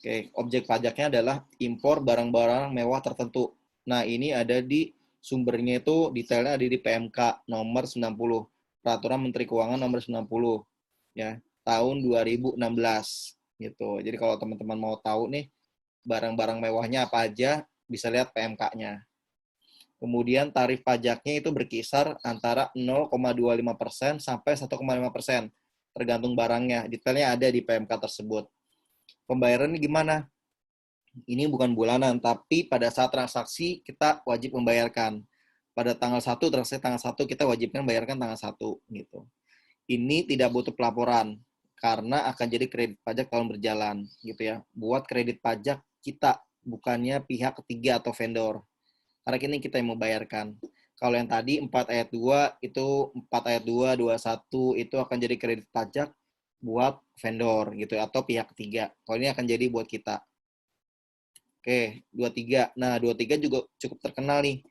Oke, objek pajaknya adalah impor barang-barang mewah tertentu. Nah, ini ada di sumbernya itu detailnya ada di PMK nomor 90, Peraturan Menteri Keuangan nomor 90 ya, tahun 2016 gitu. Jadi kalau teman-teman mau tahu nih barang-barang mewahnya apa aja, bisa lihat PMK-nya. Kemudian tarif pajaknya itu berkisar antara 0,25% sampai 1,5%, tergantung barangnya. Detailnya ada di PMK tersebut. Pembayarannya gimana? Ini bukan bulanan, tapi pada saat transaksi kita wajib membayarkan. Pada tanggal 1, transaksi tanggal 1 kita wajibkan membayarkan tanggal 1 gitu. Ini tidak butuh pelaporan karena akan jadi kredit pajak tahun berjalan gitu ya. Buat kredit pajak kita, bukannya pihak ketiga atau vendor. Karena ini kita yang membayarkan. Kalau yang tadi 4 ayat 2 itu 4 ayat 2, 21 itu akan jadi kredit pajak buat vendor gitu atau pihak ketiga. Kalau ini akan jadi buat kita. Oke, 23. Nah, 23 juga cukup terkenal nih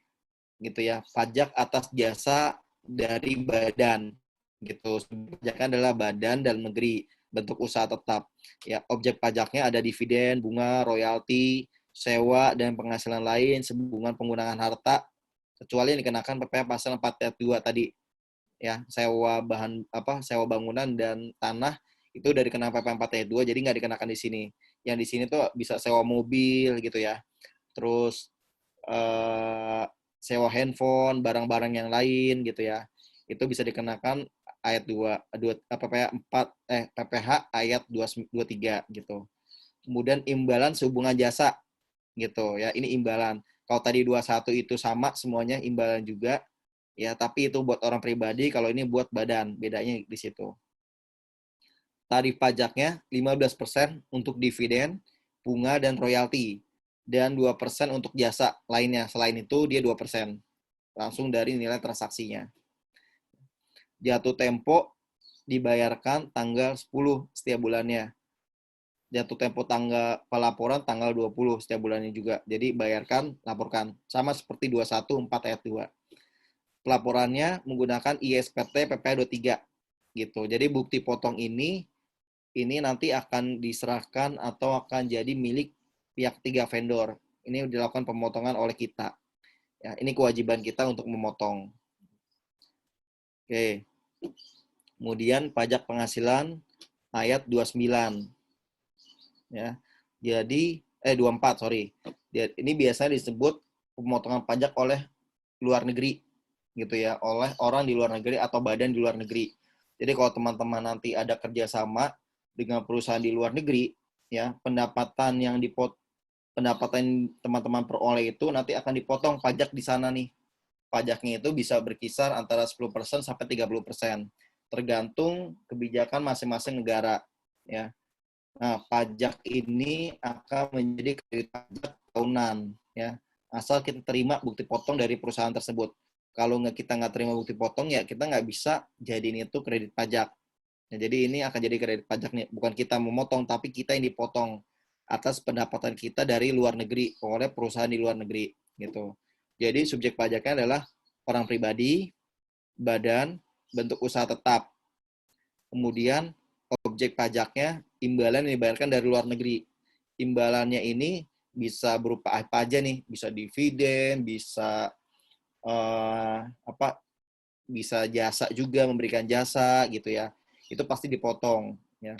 gitu ya. Pajak atas jasa dari badan gitu. Pajaknya adalah badan dalam negeri bentuk usaha tetap. Ya, objek pajaknya ada dividen, bunga, royalti, sewa dan penghasilan lain sehubungan penggunaan harta kecuali yang dikenakan PPh pasal 4 ayat 2 tadi. Ya, sewa bangunan dan tanah itu dari dikenakan PPh 4 ayat 2 jadi nggak dikenakan di sini. Yang di sini tuh bisa sewa mobil gitu ya. Terus sewa handphone, barang-barang yang lain gitu ya. Itu bisa dikenakan ayat 2 PPh 4 PPh ayat 23 gitu. Kemudian imbalan sehubungan jasa gitu ya. Ini imbalan. Kalau tadi 21 itu sama semuanya imbalan juga ya, tapi itu buat orang pribadi, kalau ini buat badan. Bedanya di situ. Tarif pajaknya 15% untuk dividen, bunga dan royalti dan 2% untuk jasa lainnya. Selain itu dia 2% langsung dari nilai transaksinya. Jatuh tempo dibayarkan tanggal 10 setiap bulannya. Jatuh tempo tanggal pelaporan tanggal 20 setiap bulannya juga. Jadi bayarkan, laporkan. Sama seperti 21 4 ayat 2. Pelaporannya menggunakan ISPT PPh 23 gitu. Jadi bukti potong ini nanti akan diserahkan atau akan jadi milik pihak ketiga vendor. Ini dilakukan pemotongan oleh kita. Ya, ini kewajiban kita untuk memotong. Oke. Kemudian pajak penghasilan ayat 29. Ya. Jadi 24, sorry. Ini biasanya disebut pemotongan pajak oleh luar negeri gitu ya, oleh orang di luar negeri atau badan di luar negeri. Jadi kalau teman-teman nanti ada kerjasama dengan perusahaan di luar negeri, ya pendapatan teman-teman peroleh itu nanti akan dipotong pajak di sana nih. Pajaknya itu bisa berkisar antara 10% sampai 30%. tergantung kebijakan masing-masing negara, ya. Nah, pajak ini akan menjadi kredit pajak tahunan, ya. Asal kita terima bukti potong dari perusahaan tersebut. Kalau kita nggak terima bukti potong, ya kita nggak bisa jadiin itu kredit pajak. Nah, jadi ini akan jadi kredit pajak nih. Bukan kita memotong, tapi kita yang dipotong atas pendapatan kita dari luar negeri oleh perusahaan di luar negeri, gitu. Jadi subjek pajaknya adalah orang pribadi, badan, bentuk usaha tetap. Kemudian objek pajaknya imbalan yang dibayarkan dari luar negeri. Imbalannya ini bisa berupa apa aja nih? Bisa dividen, bisa apa? Bisa jasa juga, memberikan jasa gitu ya. Itu pasti dipotong ya.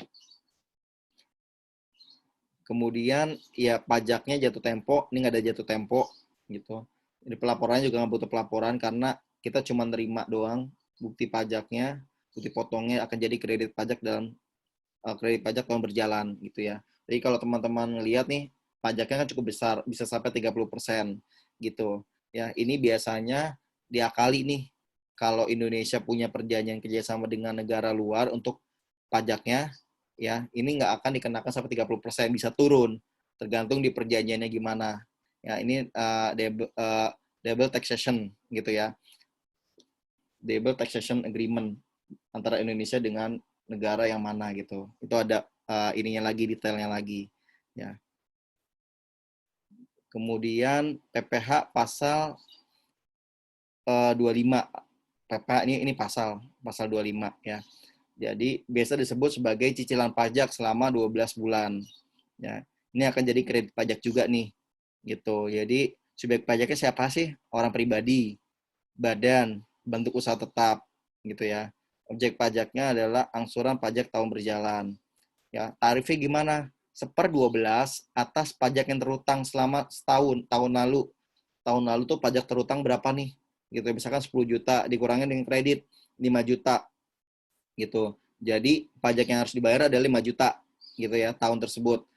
Kemudian ya pajaknya jatuh tempo, ini nggak ada jatuh tempo gitu. Jadi pelaporannya juga nggak butuh pelaporan karena kita cuma nerima doang bukti pajaknya, bukti potongnya akan jadi kredit pajak dalam kredit pajak tahun berjalan gitu ya. Jadi kalau teman-teman lihat nih, pajaknya kan cukup besar, bisa sampai 30% gitu. Ya, ini biasanya diakali nih kalau Indonesia punya perjanjian kerjasama dengan negara luar untuk pajaknya, ya ini nggak akan dikenakan sampai 30%, bisa turun, tergantung di perjanjiannya gimana. Ya, ini double taxation gitu ya. Double taxation agreement antara Indonesia dengan negara yang mana gitu. Itu ada ininya lagi, detailnya lagi. Ya. Kemudian PPH pasal 25. PPH ini pasal 25 ya. Jadi biasa disebut sebagai cicilan pajak selama 12 bulan. Ya. Ini akan jadi kredit pajak juga nih. Gitu. Jadi subjek pajaknya siapa sih? Orang pribadi, badan, bentuk usaha tetap gitu ya. Objek pajaknya adalah angsuran pajak tahun berjalan. Ya, tarifnya gimana? 1/12 atas pajak yang terutang selama setahun, tahun lalu. Tahun lalu tuh pajak terutang berapa nih? Gitu, misalkan 10 juta dikurangin dengan kredit 5 juta gitu. Jadi pajak yang harus dibayar adalah 5 juta gitu ya, tahun tersebut.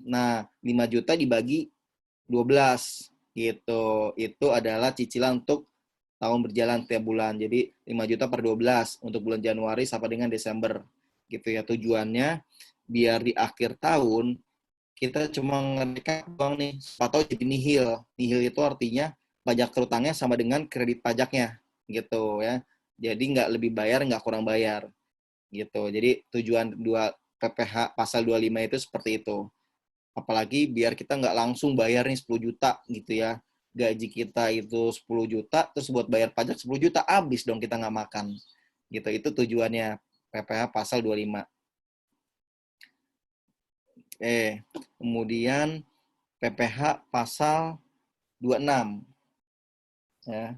Nah, 5 juta dibagi 12 gitu. Itu adalah cicilan untuk tahun berjalan tiap bulan. Jadi 5 juta per 12 untuk bulan Januari sampai dengan Desember. Gitu ya. Tujuannya biar di akhir tahun kita cuma ngerekap doang nih. Atau jadi nihil. Nihil itu artinya pajak terutangnya sama dengan kredit pajaknya. Gitu ya. Jadi nggak lebih bayar, nggak kurang bayar. Gitu. Jadi tujuan PPH pasal 25 itu seperti itu. Apalagi biar kita nggak langsung bayar nih 10 juta gitu ya. Gaji kita itu 10 juta, terus buat bayar pajak 10 juta, habis dong kita nggak makan. Gitu, itu tujuannya PPH pasal 25. Kemudian PPH pasal 26. Ya.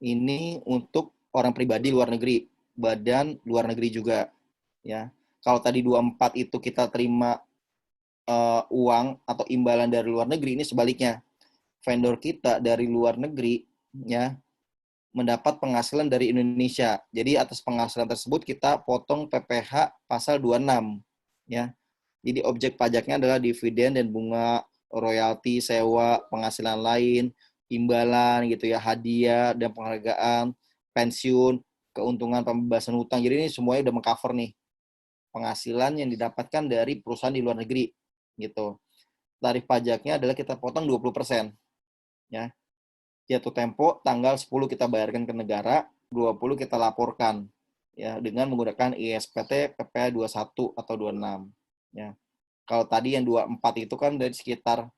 Ini untuk orang pribadi luar negeri, badan luar negeri juga. Ya. Kalau tadi 24 itu kita terima uang atau imbalan dari luar negeri, ini sebaliknya. Vendor kita dari luar negeri ya mendapat penghasilan dari Indonesia. Jadi atas penghasilan tersebut kita potong PPH pasal 26 ya. Jadi objek pajaknya adalah dividen dan bunga, royalti, sewa, penghasilan lain, imbalan gitu ya, hadiah dan penghargaan, pensiun, keuntungan pembebasan hutang. Jadi ini semuanya udah mengcover nih penghasilan yang didapatkan dari perusahaan di luar negeri gitu. Tarif pajaknya adalah kita potong 20%. Ya. Jatuh tempo tanggal 10 kita bayarkan ke negara, 20 kita laporkan ya dengan menggunakan ISPT PP 21 atau 26 ya. Kalau tadi yang 24 itu kan dari sekitar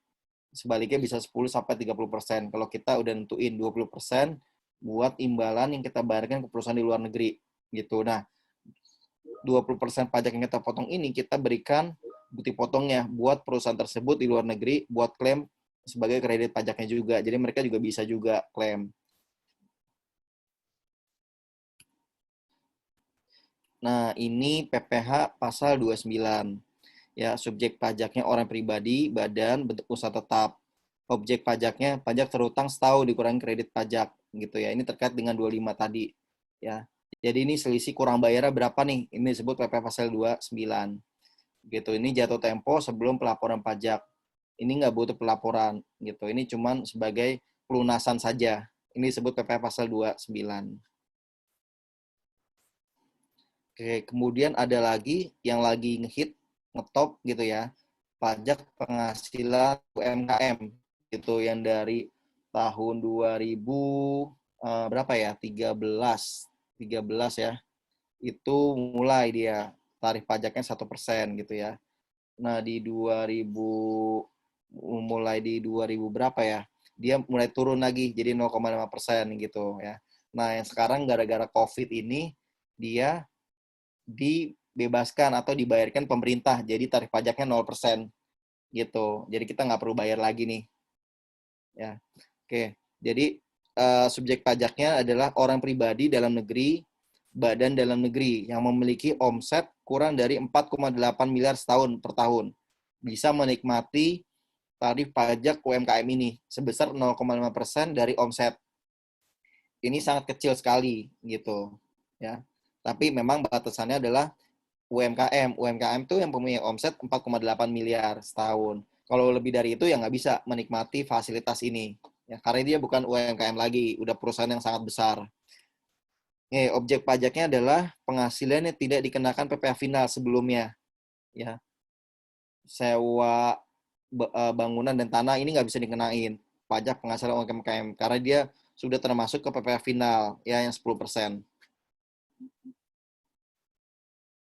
sebaliknya bisa 10 sampai 30%. Kalau kita udah nentuin 20% buat imbalan yang kita bayarkan ke perusahaan di luar negeri gitu. Nah, 20% pajak yang kita potong ini kita berikan bukti potongnya buat perusahaan tersebut di luar negeri buat klaim sebagai kredit pajaknya juga. Jadi mereka juga bisa juga klaim. Nah, ini PPH pasal 29. Ya, subjek pajaknya orang pribadi, badan, bentuk usaha tetap. Objek pajaknya pajak terutang setahun dikurangi kredit pajak gitu ya. Ini terkait dengan 25 tadi ya. Jadi ini selisih kurang bayarnya berapa nih? Ini disebut PPH pasal 29. Gitu. Ini jatuh tempo sebelum pelaporan pajak. Ini nggak butuh pelaporan gitu. Ini cuman sebagai pelunasan saja. Ini disebut PPH pasal 29. Oke, kemudian ada lagi yang lagi ngehit, ngetop gitu ya, pajak penghasilan UMKM gitu yang dari tahun 2000 berapa ya? 13 ya. Itu mulai dia tarif pajaknya 1% gitu ya. Nah, di 2000 mulai di 2000 berapa ya? Dia mulai turun lagi jadi 0,5% gitu ya. Nah, yang sekarang gara-gara COVID ini dia dibebaskan atau dibayarkan pemerintah. Jadi tarif pajaknya 0% gitu. Jadi kita nggak perlu bayar lagi nih. Ya. Oke. Jadi subjek pajaknya adalah orang pribadi dalam negeri, badan dalam negeri yang memiliki omset kurang dari 4,8 miliar setahun per tahun. Bisa menikmati tarif pajak UMKM ini sebesar 0,5% dari omset. Ini sangat kecil sekali gitu ya. Tapi memang batasannya adalah UMKM. UMKM itu yang punya omset 4,8 miliar setahun. Kalau lebih dari itu ya nggak bisa menikmati fasilitas ini. Ya, karena dia bukan UMKM lagi, udah perusahaan yang sangat besar. Objek pajaknya adalah penghasilan yang tidak dikenakan PPh final sebelumnya. Ya, sewa bangunan dan tanah ini nggak bisa dikenain pajak penghasilan UMKM karena dia sudah termasuk ke PPh final ya yang 10%.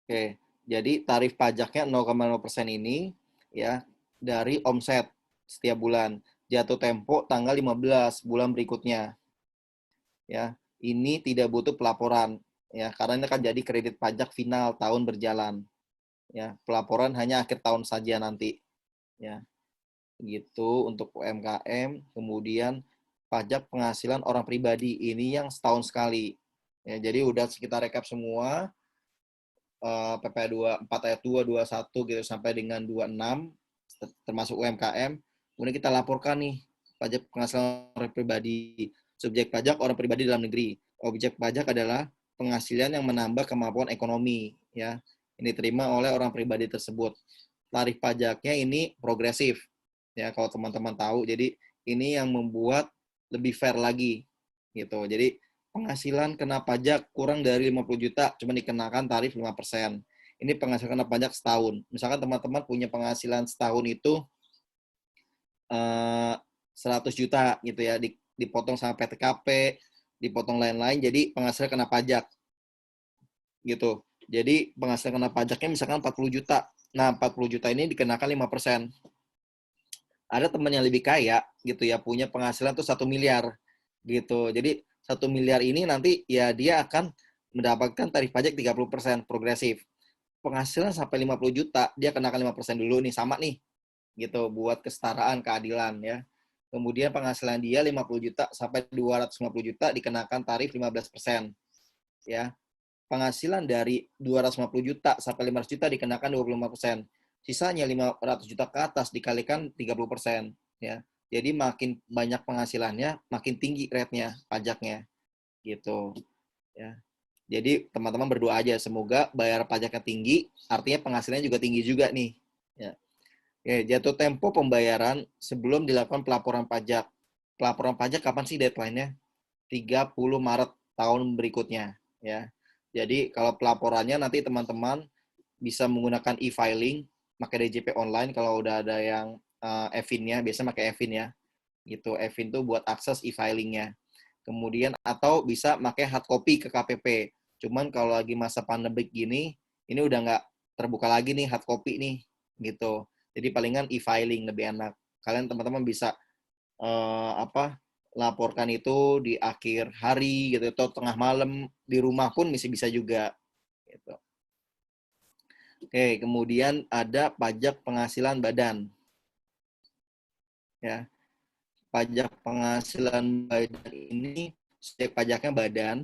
Oke, jadi tarif pajaknya 0,0% ini ya dari omset setiap bulan. Jatuh tempo tanggal 15 bulan berikutnya. Ya, ini tidak butuh pelaporan ya karena ini akan jadi kredit pajak final tahun berjalan. Ya, pelaporan hanya akhir tahun saja nanti. Ya, gitu untuk UMKM. Kemudian pajak penghasilan orang pribadi ini yang setahun sekali. Ya, jadi udah kita rekap semua PP 24 ayat 2, 21 gitu sampai dengan 26 termasuk UMKM. Kemudian kita laporkan nih pajak penghasilan orang pribadi. Subjek pajak orang pribadi dalam negeri. Objek pajak adalah penghasilan yang menambah kemampuan ekonomi ya. Ini diterima oleh orang pribadi tersebut. Tarif pajaknya ini progresif. Ya, kalau teman-teman tahu. Jadi ini yang membuat lebih fair lagi gitu. Jadi penghasilan kena pajak kurang dari 50 juta cuma dikenakan tarif 5%. Ini penghasilan kena pajak setahun. Misalkan teman-teman punya penghasilan setahun itu 100 juta gitu ya, dipotong sama PTKP, dipotong lain-lain, jadi penghasilan kena pajak gitu. Jadi penghasilan kena pajaknya misalkan 40 juta. Nah, 40 juta ini dikenakan 5%. Ada teman yang lebih kaya gitu ya, punya penghasilan tuh 1 miliar gitu. Jadi 1 miliar ini nanti ya dia akan mendapatkan tarif pajak 30% progresif. Penghasilan sampai 50 juta, dia kenakan 5% dulu nih, sama nih gitu buat kesetaraan keadilan ya. Kemudian penghasilan dia 50 juta sampai 250 juta dikenakan tarif 15% ya. Penghasilan dari 250 juta sampai 500 juta dikenakan 25%. Sisanya 500 juta ke atas dikalikan 30% ya. Jadi makin banyak penghasilannya, makin tinggi rate-nya, pajaknya gitu ya. Jadi teman-teman berdoa aja semoga bayar pajaknya tinggi, artinya penghasilannya juga tinggi juga nih ya. Oke, jatuh tempo pembayaran sebelum dilakukan pelaporan pajak. Pelaporan pajak kapan sih deadline-nya? 30 Maret tahun berikutnya ya. Jadi kalau pelaporannya nanti teman-teman bisa menggunakan e-filing, pakai DJP online kalau udah ada yang e-fin-nya, biasa pakai e-fin ya. Gitu, e-fin tuh buat akses e-filingnya. Kemudian atau bisa pakai hard copy ke KPP. Cuman kalau lagi masa pandemik gini, ini udah nggak terbuka lagi nih hard copy nih gitu. Jadi palingan e-filing lebih enak. Kalian teman-teman bisa laporkan itu di akhir hari gitu atau tengah malam di rumah pun masih bisa juga gitu. Oke, kemudian ada pajak penghasilan badan. Ya. Pajak penghasilan badan ini subjek pajaknya badan,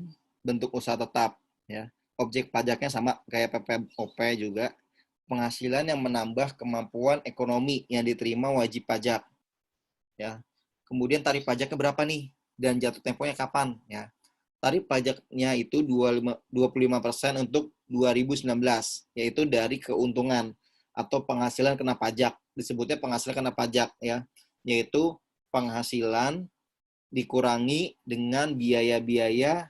bentuk usaha tetap ya. Objek pajaknya sama kayak PPOP juga. Penghasilan yang menambah kemampuan ekonomi yang diterima wajib pajak ya. Kemudian tarif pajaknya berapa nih dan jatuh temponya kapan ya. Tarif pajaknya itu 25% untuk 2019 yaitu dari keuntungan atau penghasilan kena pajak. Disebutnya penghasilan kena pajak ya, yaitu penghasilan dikurangi dengan biaya-biaya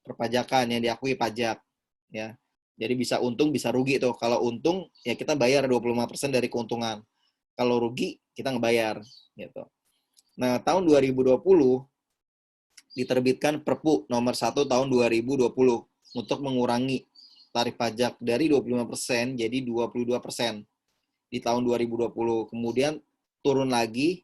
perpajakan yang diakui pajak ya. Jadi bisa untung, bisa rugi tuh. Kalau untung, ya kita bayar 25% dari keuntungan. Kalau rugi, kita ngebayar. Gitu. Nah, tahun 2020 diterbitkan Perpu nomor 1 tahun 2020 untuk mengurangi tarif pajak dari 25% jadi 22% di tahun 2020. Kemudian turun lagi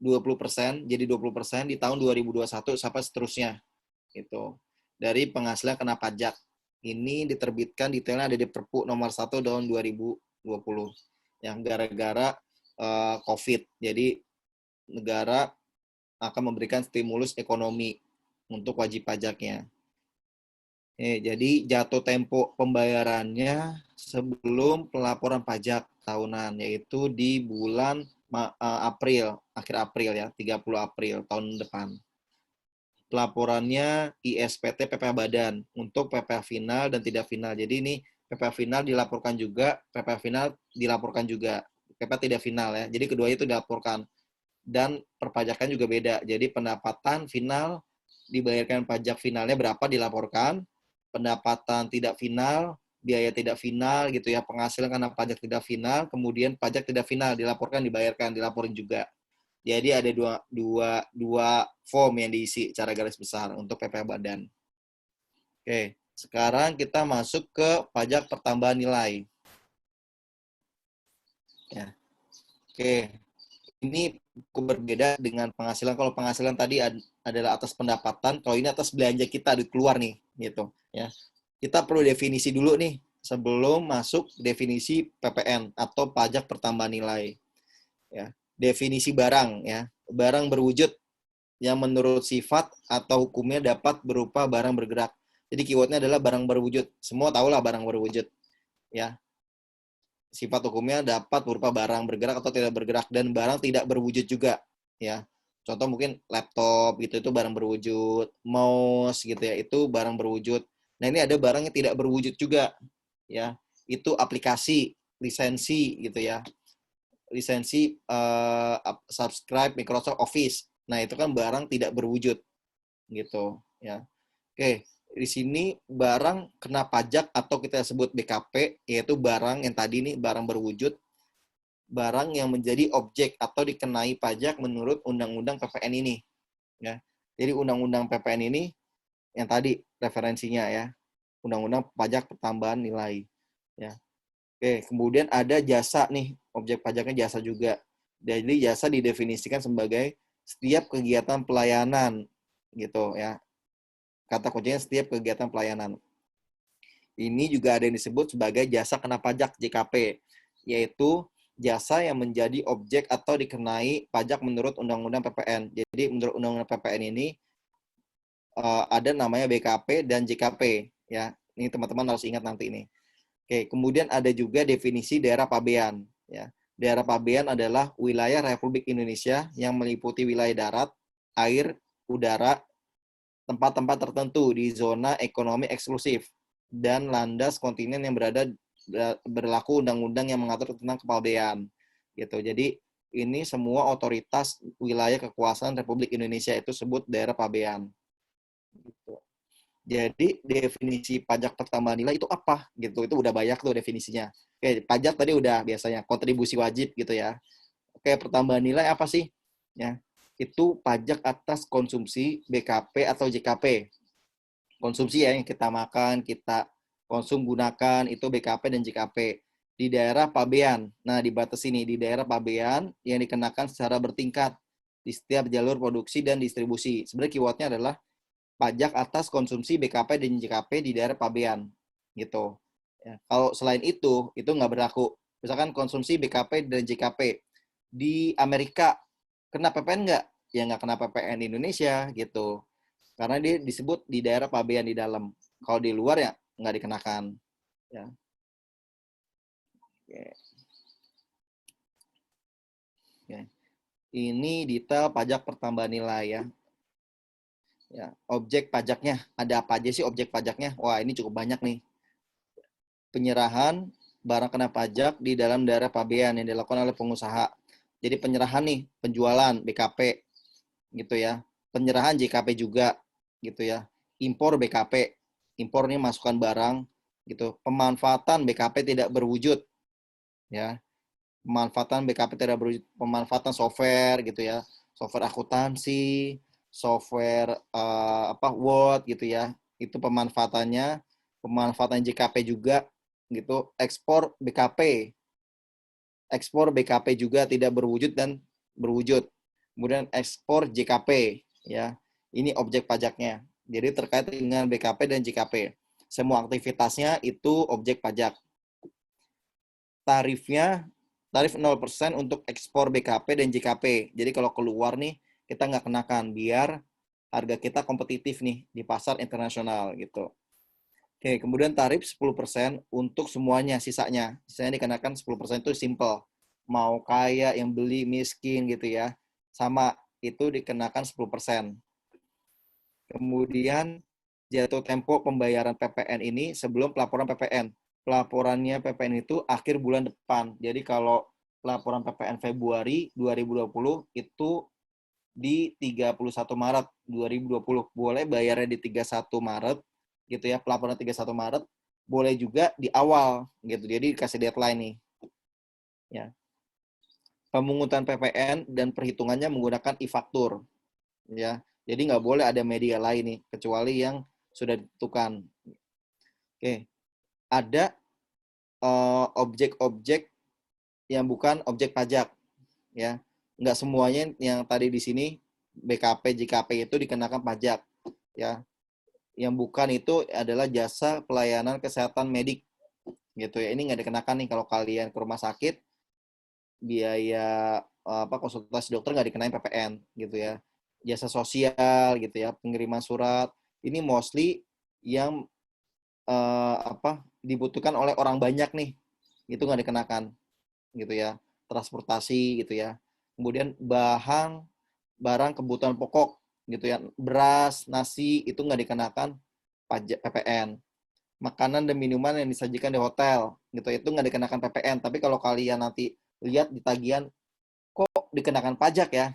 20% jadi 20% di tahun 2021 sampai seterusnya. Gitu. Dari penghasilan kena pajak. Ini diterbitkan detailnya ada di Perpu nomor 1 tahun 2020. Yang gara-gara COVID. Jadi negara akan memberikan stimulus ekonomi untuk wajib pajaknya. Jadi jatuh tempo pembayarannya sebelum pelaporan pajak tahunan, yaitu di bulan April, akhir April ya, 30 April tahun depan. Pelaporannya ISPT PPh Badan untuk PPh final dan tidak final. Jadi ini PPh final dilaporkan juga, PPh final dilaporkan juga. PPh tidak final ya. Jadi keduanya itu dilaporkan. Dan perpajakan juga beda. Jadi pendapatan final dibayarkan pajak finalnya berapa dilaporkan, pendapatan tidak final, biaya tidak final gitu ya, penghasilan karena pajak tidak final, kemudian pajak tidak final dilaporkan, dibayarkan, dilaporin juga. Jadi ada dua form yang diisi secara garis besar untuk PPh Badan. Oke, sekarang kita masuk ke pajak pertambahan nilai. Ya. Oke, ini berbeda dengan penghasilan. Kalau penghasilan tadi adalah atas pendapatan, kalau ini atas belanja kita keluar nih, gitu ya. Kita perlu definisi dulu nih sebelum masuk definisi PPN atau pajak pertambahan nilai. Ya, definisi barang ya, barang berwujud yang menurut sifat atau hukumnya dapat berupa barang bergerak. Jadi keywordnya adalah barang berwujud. Semua tahulah barang berwujud ya. Sifat hukumnya dapat berupa barang bergerak atau tidak bergerak, dan barang tidak berwujud juga ya. Contoh mungkin laptop gitu, itu barang berwujud, mouse gitu ya, itu barang berwujud. Nah, ini ada barang yang tidak berwujud juga ya. Itu aplikasi, lisensi gitu ya. Lisensi subscribe Microsoft Office. Nah, itu kan barang tidak berwujud gitu ya. Oke, di sini barang kena pajak atau kita sebut BKP, yaitu barang yang tadi nih, barang berwujud, barang yang menjadi objek atau dikenai pajak menurut Undang-Undang PPN ini. Ya. Jadi Undang-Undang PPN ini yang tadi referensinya ya, Undang-Undang Pajak Pertambahan Nilai. Ya. Oke, kemudian ada jasa nih, objek pajaknya jasa juga. Jadi jasa didefinisikan sebagai setiap kegiatan pelayanan gitu ya. Kata kuncinya setiap kegiatan pelayanan. Ini juga ada yang disebut sebagai jasa kena pajak JKP, yaitu jasa yang menjadi objek atau dikenai pajak menurut Undang-Undang PPN. Jadi menurut Undang-Undang PPN ini ada namanya BKP dan JKP ya. Ini teman-teman harus ingat nanti ini. Oke, kemudian ada juga definisi daerah pabean ya. Daerah pabean adalah wilayah Republik Indonesia yang meliputi wilayah darat, air, udara, tempat-tempat tertentu di zona ekonomi eksklusif dan landas kontinen yang berlaku undang-undang yang mengatur tentang kepabean gitu. Jadi ini semua otoritas wilayah kekuasaan Republik Indonesia itu sebut daerah pabean. Gitu. Jadi definisi pajak pertambahan nilai itu apa gitu? Itu udah banyak tuh definisinya. Oke, pajak tadi udah biasanya kontribusi wajib gitu ya. Oke, pertambahan nilai apa sih? Ya, itu pajak atas konsumsi BKP atau JKP. Konsumsi ya, yang kita makan, kita konsum gunakan, itu BKP dan JKP. Di daerah pabean, nah di batas ini, di daerah pabean yang dikenakan secara bertingkat di setiap jalur produksi dan distribusi. Sebenarnya keywordnya adalah pajak atas konsumsi BKP dan JKP di daerah pabean gitu. Ya, kalau selain itu nggak berlaku. Misalkan konsumsi BKP dan JKP di Amerika kena PPN nggak? Ya nggak kena PPN di Indonesia gitu. Karena dia disebut di daerah pabean di dalam. Kalau di luar ya nggak dikenakan. Ya. Oke. Oke. Ini detail pajak pertambahan nilai ya. Ya, objek pajaknya ada apa aja sih objek pajaknya? Wah, ini cukup banyak nih. Penyerahan barang kena pajak di dalam daerah pabean yang dilakukan oleh pengusaha. Jadi penyerahan nih, penjualan BKP gitu ya. Penyerahan JKP juga gitu ya. Impor BKP. Impor nih masukkan barang. gitu. Pemanfaatan BKP tidak berwujud, ya. Pemanfaatan BKP tidak berwujud, pemanfaatan software gitu ya, software akuntansi, software Word gitu ya, itu pemanfaatannya, pemanfaatan JKP juga gitu, ekspor BKP juga tidak berwujud dan berwujud. Kemudian ekspor JKP ya, ini objek pajaknya. Jadi terkait dengan BKP dan JKP, semua aktivitasnya itu objek pajak. Tarif 0% untuk ekspor BKP dan JKP. Jadi kalau keluar nih, kita nggak kenakan, biar harga kita kompetitif nih di pasar internasional gitu. Oke, kemudian tarif 10% untuk semuanya, sisanya. Sisanya dikenakan 10% itu simple. Mau kaya, yang beli, miskin gitu ya. Sama, itu dikenakan 10%. Kemudian jatuh tempo pembayaran PPN ini sebelum pelaporan PPN. Pelaporannya PPN itu akhir bulan depan. Jadi kalau pelaporan PPN Februari 2020 itu di 31 Maret 2020. Boleh bayarnya di 31 Maret gitu ya, pelaporan 31 Maret. Boleh juga di awal gitu. Jadi dikasih deadline nih. Ya. Pemungutan PPN dan perhitungannya menggunakan e-faktur. Ya. Jadi nggak boleh ada media lain nih, kecuali yang sudah ditentukan. Oke. Ada objek-objek yang bukan objek pajak, ya. Nggak semuanya yang tadi di sini BKP, JKP itu dikenakan pajak, ya. Yang bukan itu adalah jasa pelayanan kesehatan medik, gitu ya. Ini nggak dikenakan nih kalau kalian ke rumah sakit, biaya konsultasi dokter nggak dikenain PPN, gitu ya. Jasa sosial, gitu ya, pengiriman surat, ini mostly yang dibutuhkan oleh orang banyak nih, itu nggak dikenakan gitu ya. Transportasi gitu ya. Kemudian barang kebutuhan pokok gitu ya, beras, nasi, itu nggak dikenakan pajak PPN. Makanan dan minuman yang disajikan di hotel gitu, itu nggak dikenakan PPN. Tapi kalau kalian nanti lihat di tagihan, kok dikenakan pajak ya,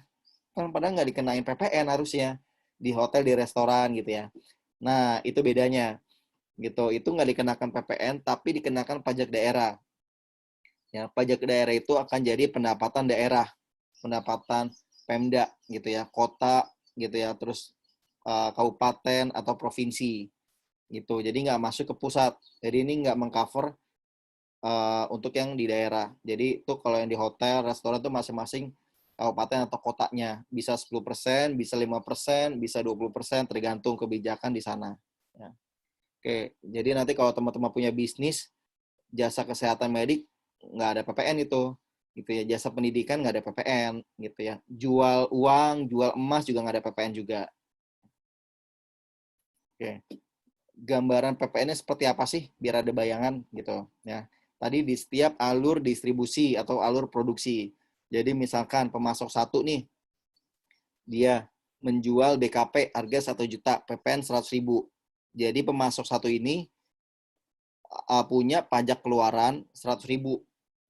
kan padahal nggak dikenain PPN harusnya di hotel, di restoran gitu ya. Nah, itu bedanya gitu. Itu nggak dikenakan PPN, tapi dikenakan pajak daerah. Ya, pajak daerah itu akan jadi pendapatan daerah, pendapatan Pemda gitu ya, kota gitu ya, terus kabupaten atau provinsi gitu. Jadi nggak masuk ke pusat. Jadi ini nggak mengcover untuk yang di daerah. Jadi itu kalau yang di hotel, restoran itu masing-masing kabupaten atau kotanya. Bisa 10%, bisa 5%, bisa 20%, tergantung kebijakan di sana. Ya. Oke, jadi nanti kalau teman-teman punya bisnis, jasa kesehatan medik, nggak ada PPN itu. Gitu ya. Jasa pendidikan nggak ada PPN. Gitu ya. Jual uang, jual emas juga nggak ada PPN juga. Oke. Gambaran PPN-nya seperti apa sih? Biar ada bayangan gitu. Ya. Tadi di setiap alur distribusi atau alur produksi. Jadi misalkan pemasok satu nih, dia menjual BKP harga 1 juta, PPN 100.000. Jadi pemasok satu ini punya pajak keluaran 100.000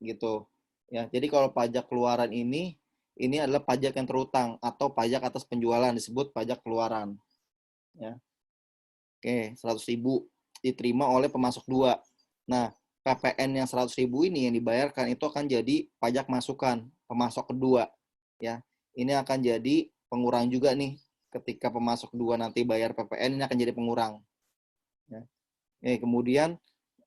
gitu. Ya, jadi kalau pajak keluaran ini adalah pajak yang terutang atau pajak atas penjualan, disebut pajak keluaran. Ya. Oke, 100.000 diterima oleh pemasok 2. Nah, PPN yang 100.000 ini yang dibayarkan itu akan jadi pajak masukan pemasok kedua. Ya, ini akan jadi pengurang juga nih. Ketika pemasok 2 nanti bayar PPN, ini akan jadi pengurang. Ya. Kemudian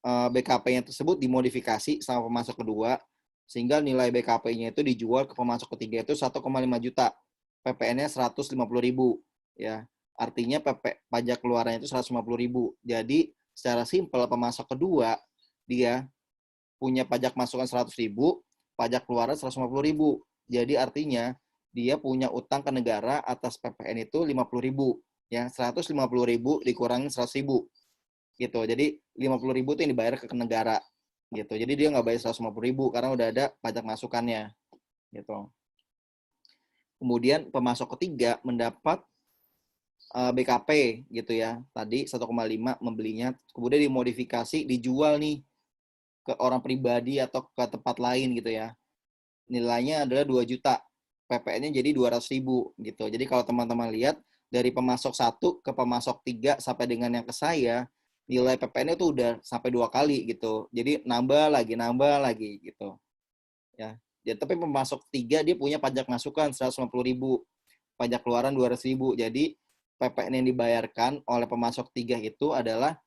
BKP-nya tersebut dimodifikasi sama pemasok kedua, sehingga nilai BKP-nya itu dijual ke pemasok ketiga itu 1,5 juta. PPN-nya 150.000. Ya. Artinya pajak keluarannya itu 150.000. Jadi secara simpel pemasok kedua dia punya pajak masukan 100.000, pajak keluaran 150.000. Jadi artinya dia punya utang ke negara atas PPN itu 50.000. Ya, 150.000 dikurangi 100.000 gitu. Jadi 50.000 itu yang dibayar ke negara gitu. Jadi dia nggak bayar 150.000 karena udah ada pajak masukannya gitu. Kemudian pemasok ketiga mendapat BKP gitu ya. Tadi 1,5 membelinya, kemudian dimodifikasi, dijual nih ke orang pribadi atau ke tempat lain gitu ya. Nilainya adalah 2 juta. PPN-nya jadi 200.000 gitu. Jadi kalau teman-teman lihat dari pemasok 1 ke pemasok 3 sampai dengan yang ke saya, nilai PPN itu udah sampai 2 kali gitu. Jadi nambah lagi gitu. Ya. Ya, tapi pemasok 3 dia punya pajak masukan 150.000, pajak keluaran 200.000. Jadi PPN yang dibayarkan oleh pemasok 3 itu adalah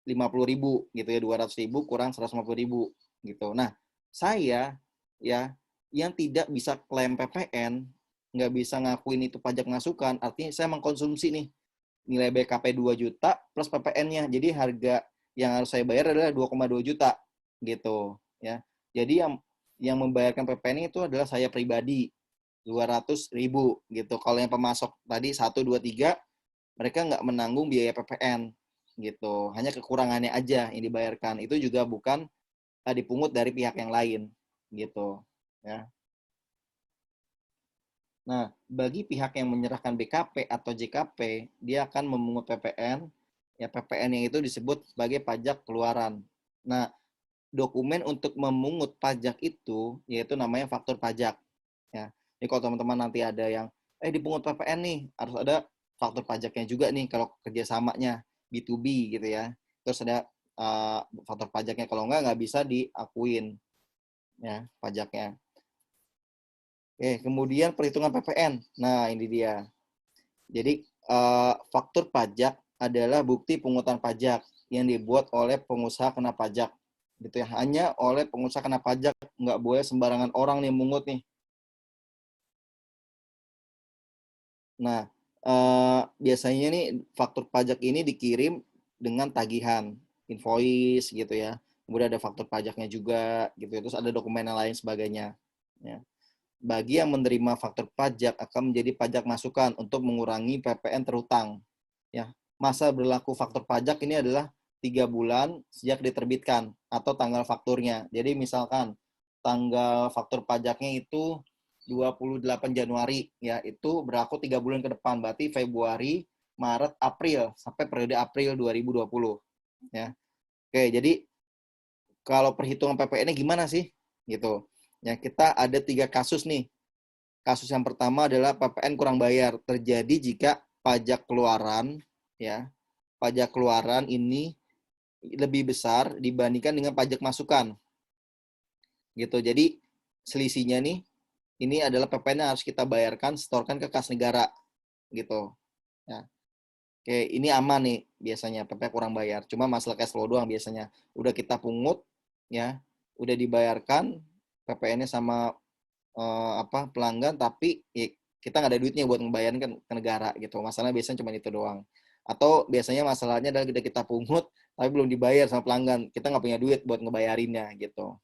50.000 gitu ya, 200.000 kurang 150.000 gitu. Nah, saya ya yang tidak bisa klaim PPN, nggak bisa ngakuin itu pajak masukan, artinya saya mengkonsumsi nih nilai BKP 2 juta plus PPN-nya. Jadi harga yang harus saya bayar adalah 2,2 juta gitu ya. Jadi yang membayarkan PPN itu adalah saya pribadi 200.000 gitu. Kalau yang pemasok tadi 1, 2, 3 mereka nggak menanggung biaya PPN gitu. Hanya kekurangannya aja yang dibayarkan. Itu juga bukan dipungut dari pihak yang lain gitu ya. Nah, bagi pihak yang menyerahkan BKP atau JKP, dia akan memungut PPN. Ya, PPN yang itu disebut sebagai pajak keluaran. Nah, dokumen untuk memungut pajak itu yaitu namanya faktur pajak. Ya, jadi kalau teman-teman nanti ada yang dipungut PPN nih, harus ada faktur pajaknya juga nih kalau kerjasamanya B2B gitu ya. Terus ada faktur pajaknya, kalau nggak bisa diakuin ya pajaknya. Oke, kemudian perhitungan PPN. Nah, ini dia. Jadi faktur pajak adalah bukti pungutan pajak yang dibuat oleh pengusaha kena pajak. Gitu ya. Hanya oleh pengusaha kena pajak, nggak boleh sembarangan orang nih mungut nih. Nah, biasanya nih faktur pajak ini dikirim dengan tagihan, invoice gitu ya. Kemudian ada faktur pajaknya juga gitu. Terus ada dokumen yang lain sebagainya. Ya. Bagi yang menerima faktur pajak akan menjadi pajak masukan untuk mengurangi PPN terhutang. Ya, masa berlaku faktur pajak ini adalah 3 bulan sejak diterbitkan atau tanggal fakturnya. Jadi misalkan tanggal faktur pajaknya itu 28 Januari, ya itu berlaku 3 bulan ke depan, berarti Februari, Maret, April sampai periode April 2020. Ya, oke. Jadi kalau perhitungan PPN-nya gimana sih? Gitu. Ya, kita ada 3 kasus nih. Kasus yang pertama adalah PPN kurang bayar, terjadi jika pajak keluaran ya, pajak keluaran ini lebih besar dibandingkan dengan pajak masukan. Gitu. Jadi selisihnya nih ini adalah PPN yang harus kita bayarkan, setorkan ke kas negara gitu. Ya. Oke, ini aman nih biasanya PPN kurang bayar. Cuma masalah cash flow doang biasanya. Udah kita pungut ya, udah dibayarkan PPN-nya sama pelanggan, tapi kita nggak ada duitnya buat ngebayarin kan ke negara gitu. Masalahnya biasanya cuma itu doang. Atau biasanya masalahnya adalah kita pungut tapi belum dibayar sama pelanggan, kita nggak punya duit buat ngebayarinnya gitu.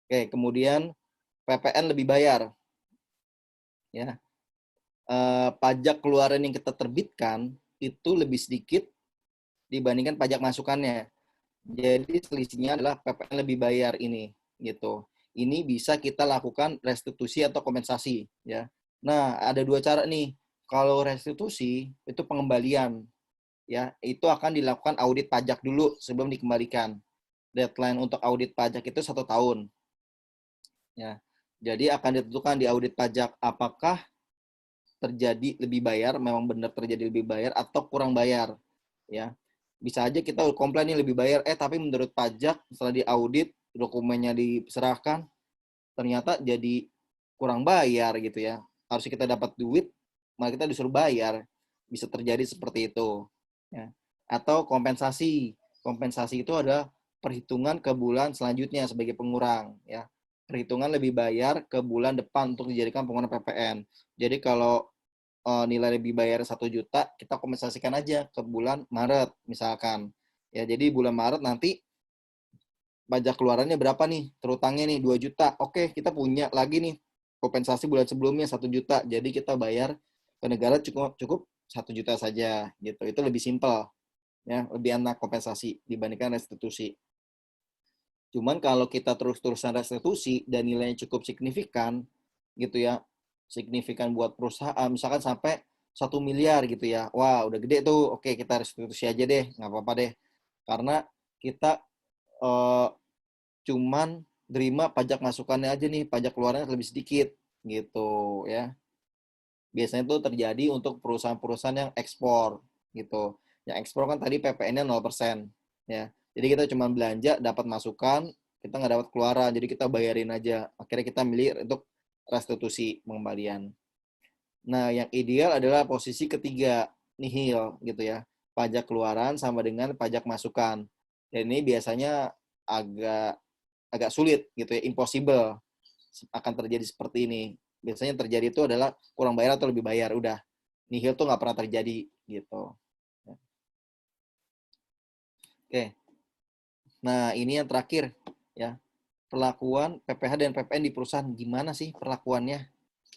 Oke, kemudian PPN lebih bayar ya. Pajak keluaran yang kita terbitkan itu lebih sedikit dibandingkan pajak masukannya. Jadi selisihnya adalah PPN lebih bayar ini gitu. Ini bisa kita lakukan restitusi atau kompensasi ya. Nah, ada 2 cara nih. Kalau restitusi itu pengembalian ya, itu akan dilakukan audit pajak dulu sebelum dikembalikan. Deadline untuk audit pajak itu 1 tahun ya. Jadi akan ditentukan di audit pajak apakah terjadi lebih bayar, memang benar terjadi lebih bayar atau kurang bayar ya. Bisa aja kita komplain nih lebih bayar, tapi menurut pajak setelah diaudit, dokumennya diserahkan, ternyata jadi kurang bayar gitu ya. Harusnya kita dapat duit, malah kita disuruh bayar. Bisa terjadi seperti itu. Ya. Atau kompensasi. Kompensasi itu ada perhitungan ke bulan selanjutnya sebagai pengurang. Ya. Perhitungan lebih bayar ke bulan depan untuk dijadikan pengguna PPN. Jadi kalau nilai lebih bayar 1 juta, kita kompensasikan aja ke bulan Maret misalkan. Ya, jadi bulan Maret nanti pajak keluarannya berapa nih? Terutangnya nih 2 juta. Oke, kita punya lagi nih kompensasi bulan sebelumnya 1 juta. Jadi kita bayar ke negara cukup 1 juta saja gitu. Itu lebih simpel ya, lebih enak kompensasi dibandingkan restitusi. Cuman kalau kita terus-terusan restitusi dan nilainya cukup signifikan gitu ya, signifikan buat perusahaan, misalkan sampai 1 miliar gitu ya. Wah, udah gede tuh. Oke, kita restitusi aja deh, nggak apa-apa deh. Karena kita eh, cuman terima pajak masukannya aja nih, pajak keluarannya lebih sedikit gitu ya. Biasanya itu terjadi untuk perusahaan-perusahaan yang ekspor gitu. Yang ekspor kan tadi PPN-nya 0%. Ya. Jadi kita cuma belanja, dapat masukan, kita nggak dapat keluaran. Jadi kita bayarin aja. Akhirnya kita milih untuk restitusi pengembalian. Nah, yang ideal adalah posisi ketiga, nihil gitu ya. Pajak keluaran sama dengan pajak masukan. Dan ini biasanya agak agak sulit gitu ya, impossible akan terjadi seperti ini. Biasanya terjadi itu adalah kurang bayar atau lebih bayar, udah. Nihil tuh nggak pernah terjadi gitu. Oke. Nah, ini yang terakhir ya. Perlakuan PPh dan PPN di perusahaan gimana sih perlakuannya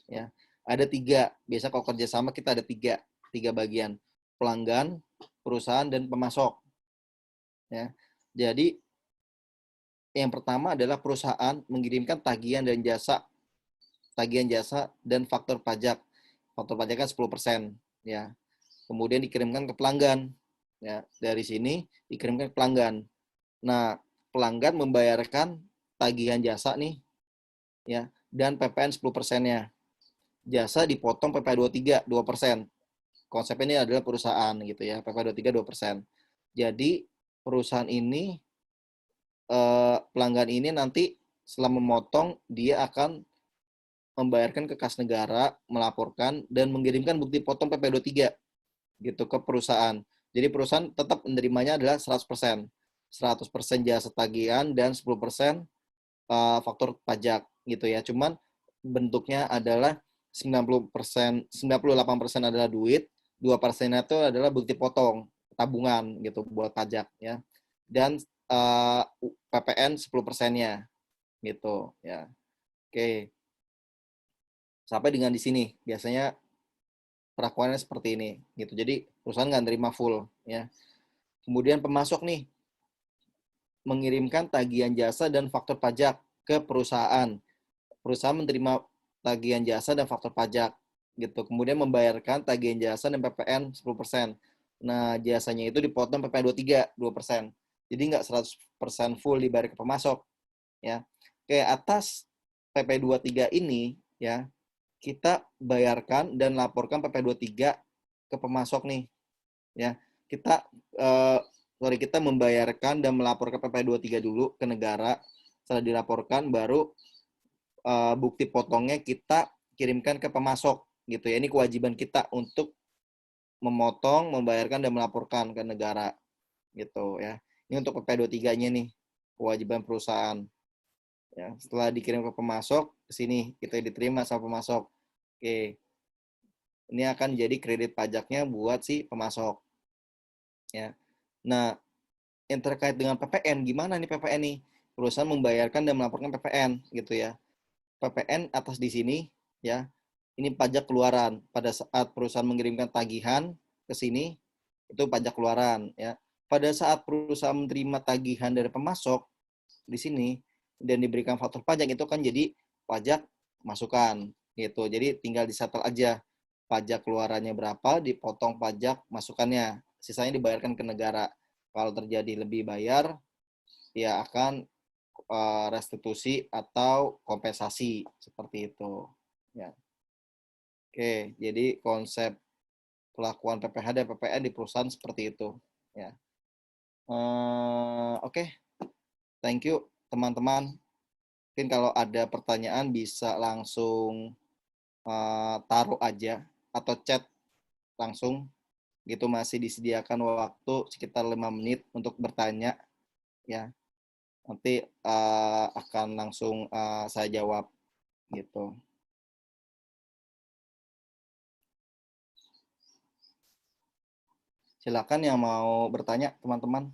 ya? Ada tiga. Biasa kalau kerjasama kita ada tiga bagian: pelanggan, perusahaan, dan pemasok. Ya, jadi yang pertama adalah perusahaan mengirimkan tagihan jasa dan faktor pajak. Faktor pajak kan 10%, ya. Kemudian dikirimkan ke pelanggan. Ya, dari sini dikirimkan ke pelanggan. Nah, pelanggan membayarkan tagihan jasa nih, ya, dan PPN 10%-nya. Jasa dipotong PPh 23 2%. Konsep ini adalah perusahaan gitu ya, PPh 23 2%. Jadi perusahaan ini pelanggan ini nanti setelah memotong dia akan membayarkan ke kas negara, melaporkan dan mengirimkan bukti potong PPh 23 gitu ke perusahaan. Jadi perusahaan tetap menerimanya adalah 100%. 100% jasa tagihan dan 10% faktur pajak gitu ya. Cuman bentuknya adalah 90%, 98% adalah duit, 2% itu adalah bukti potong tabungan gitu buat pajak ya. Dan PPN 10%-nya gitu ya. Oke. Sampai dengan di sini biasanya perlakuannya seperti ini gitu. Jadi perusahaan nggak terima full ya. Kemudian pemasok nih mengirimkan tagihan jasa dan faktur pajak ke perusahaan. Perusahaan menerima tagihan jasa dan faktur pajak gitu. Kemudian membayarkan tagihan jasa dan PPN 10%. Nah, jasanya itu dipotong PPN 23 2%. Jadi nggak 100% full dibayar ke pemasok ya. Oke, atas PP 23 ini ya, kita bayarkan dan laporkan PP 23 ke pemasok nih ya. Kita kita membayarkan dan melaporkan PP 23 dulu ke negara. Setelah dilaporkan baru bukti potongnya kita kirimkan ke pemasok gitu ya. Ini kewajiban kita untuk memotong, membayarkan dan melaporkan ke negara gitu ya. Ini untuk PP 23-nya nih, kewajiban perusahaan. Ya, setelah dikirim ke pemasok, ke sini kita diterima sama pemasok. Oke. Ini akan jadi kredit pajaknya buat si pemasok ya. Nah, yang terkait dengan PPN, gimana nih PPN nih? Perusahaan membayarkan dan melaporkan PPN gitu ya. PPN atas di sini ya. Ini pajak keluaran. Pada saat perusahaan mengirimkan tagihan ke sini itu pajak keluaran ya. Pada saat perusahaan menerima tagihan dari pemasok di sini dan diberikan faktur pajak itu kan jadi pajak masukan gitu. Jadi tinggal disetel aja pajak keluarannya berapa, dipotong pajak masukannya, sisanya dibayarkan ke negara. Kalau terjadi lebih bayar, ya akan restitusi atau kompensasi seperti itu. Ya. Oke, jadi konsep pelakuan PPh dan PPN di perusahaan seperti itu. Ya. Oke, thank you teman-teman. Mungkin kalau ada pertanyaan bisa langsung taruh aja atau chat langsung gitu, masih disediakan waktu sekitar 5 menit untuk bertanya ya. Nanti akan langsung saya jawab gitu. Silakan yang mau bertanya teman-teman.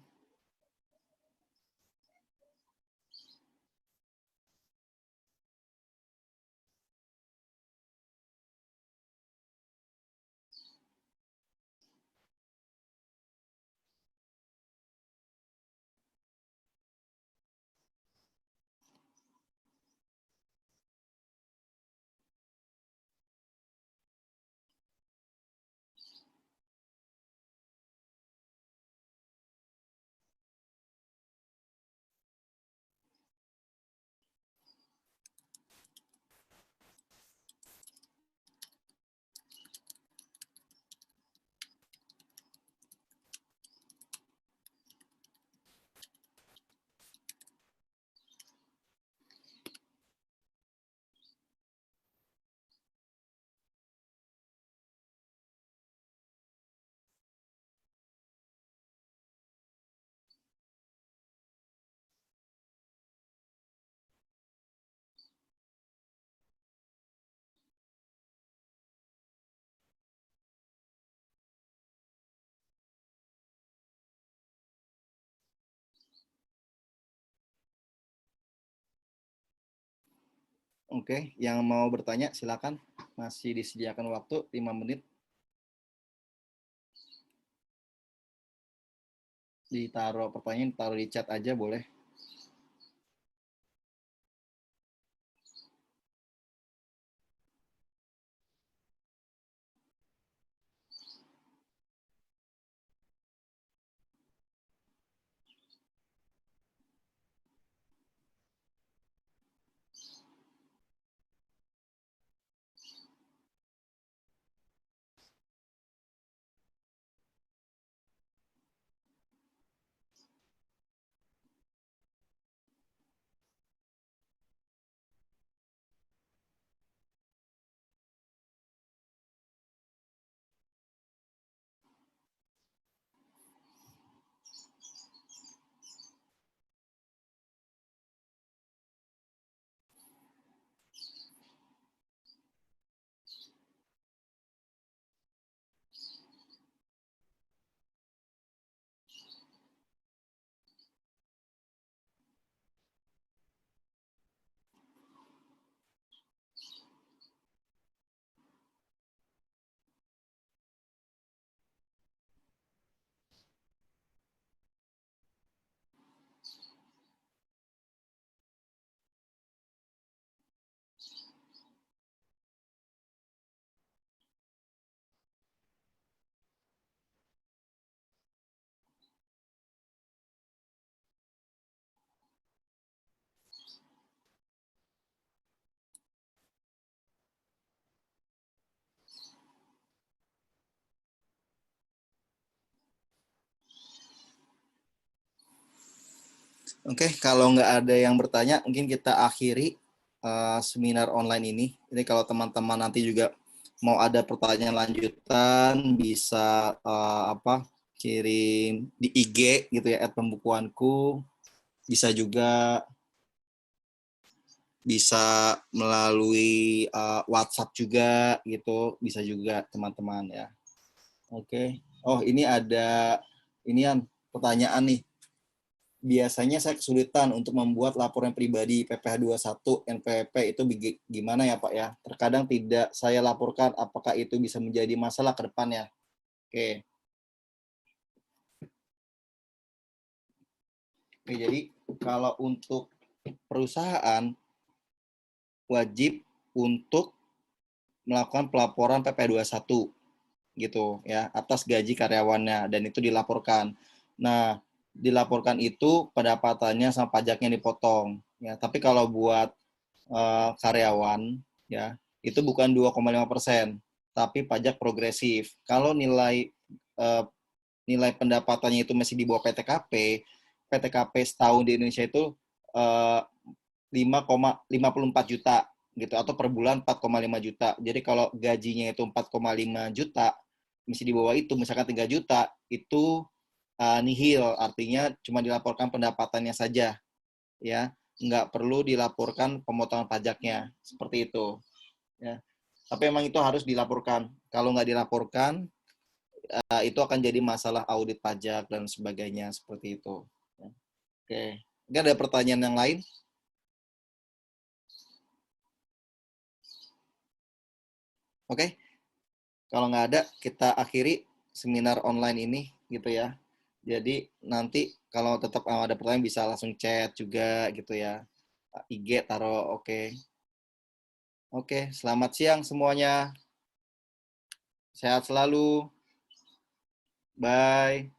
Oke, yang mau bertanya silakan. Masih disediakan waktu 5 menit. Ditaruh pertanyaan, taruh di chat aja boleh. Oke, kalau nggak ada yang bertanya, mungkin kita akhiri seminar online ini. Ini kalau teman-teman nanti juga mau ada pertanyaan lanjutan, bisa kirim di IG gitu ya, @pembukuanku. Bisa juga bisa melalui WhatsApp juga gitu, bisa juga teman-teman ya. Oke. Oh, ini ada pertanyaan nih. Biasanya saya kesulitan untuk membuat laporan pribadi PPh 21 NPWP itu gimana ya Pak ya? Terkadang tidak saya laporkan, apakah itu bisa menjadi masalah ke depannya? Oke. Oke, jadi kalau untuk perusahaan wajib untuk melakukan pelaporan PPh 21 gitu ya, atas gaji karyawannya, dan itu dilaporkan. Nah, dilaporkan itu pendapatannya sama pajaknya dipotong ya. Tapi kalau buat karyawan ya, itu bukan 2,5%, tapi pajak progresif. Kalau nilai pendapatannya itu masih di bawah PTKP, PTKP setahun di Indonesia itu 5,54 juta gitu, atau per bulan 4,5 juta. Jadi kalau gajinya itu 4,5 juta, masih di bawah itu, misalkan 3 juta, itu nihil, artinya cuma dilaporkan pendapatannya saja, ya, nggak perlu dilaporkan pemotongan pajaknya, seperti itu. Ya. Tapi memang itu harus dilaporkan. Kalau nggak dilaporkan, itu akan jadi masalah audit pajak dan sebagainya, seperti itu. Ya. Oke, nggak ada pertanyaan yang lain? Oke, kalau nggak ada, kita akhiri seminar online ini, gitu ya. Jadi nanti kalau tetap ada pertanyaan bisa langsung chat juga gitu ya. IG taruh, oke. Oke, selamat siang semuanya. Sehat selalu. Bye.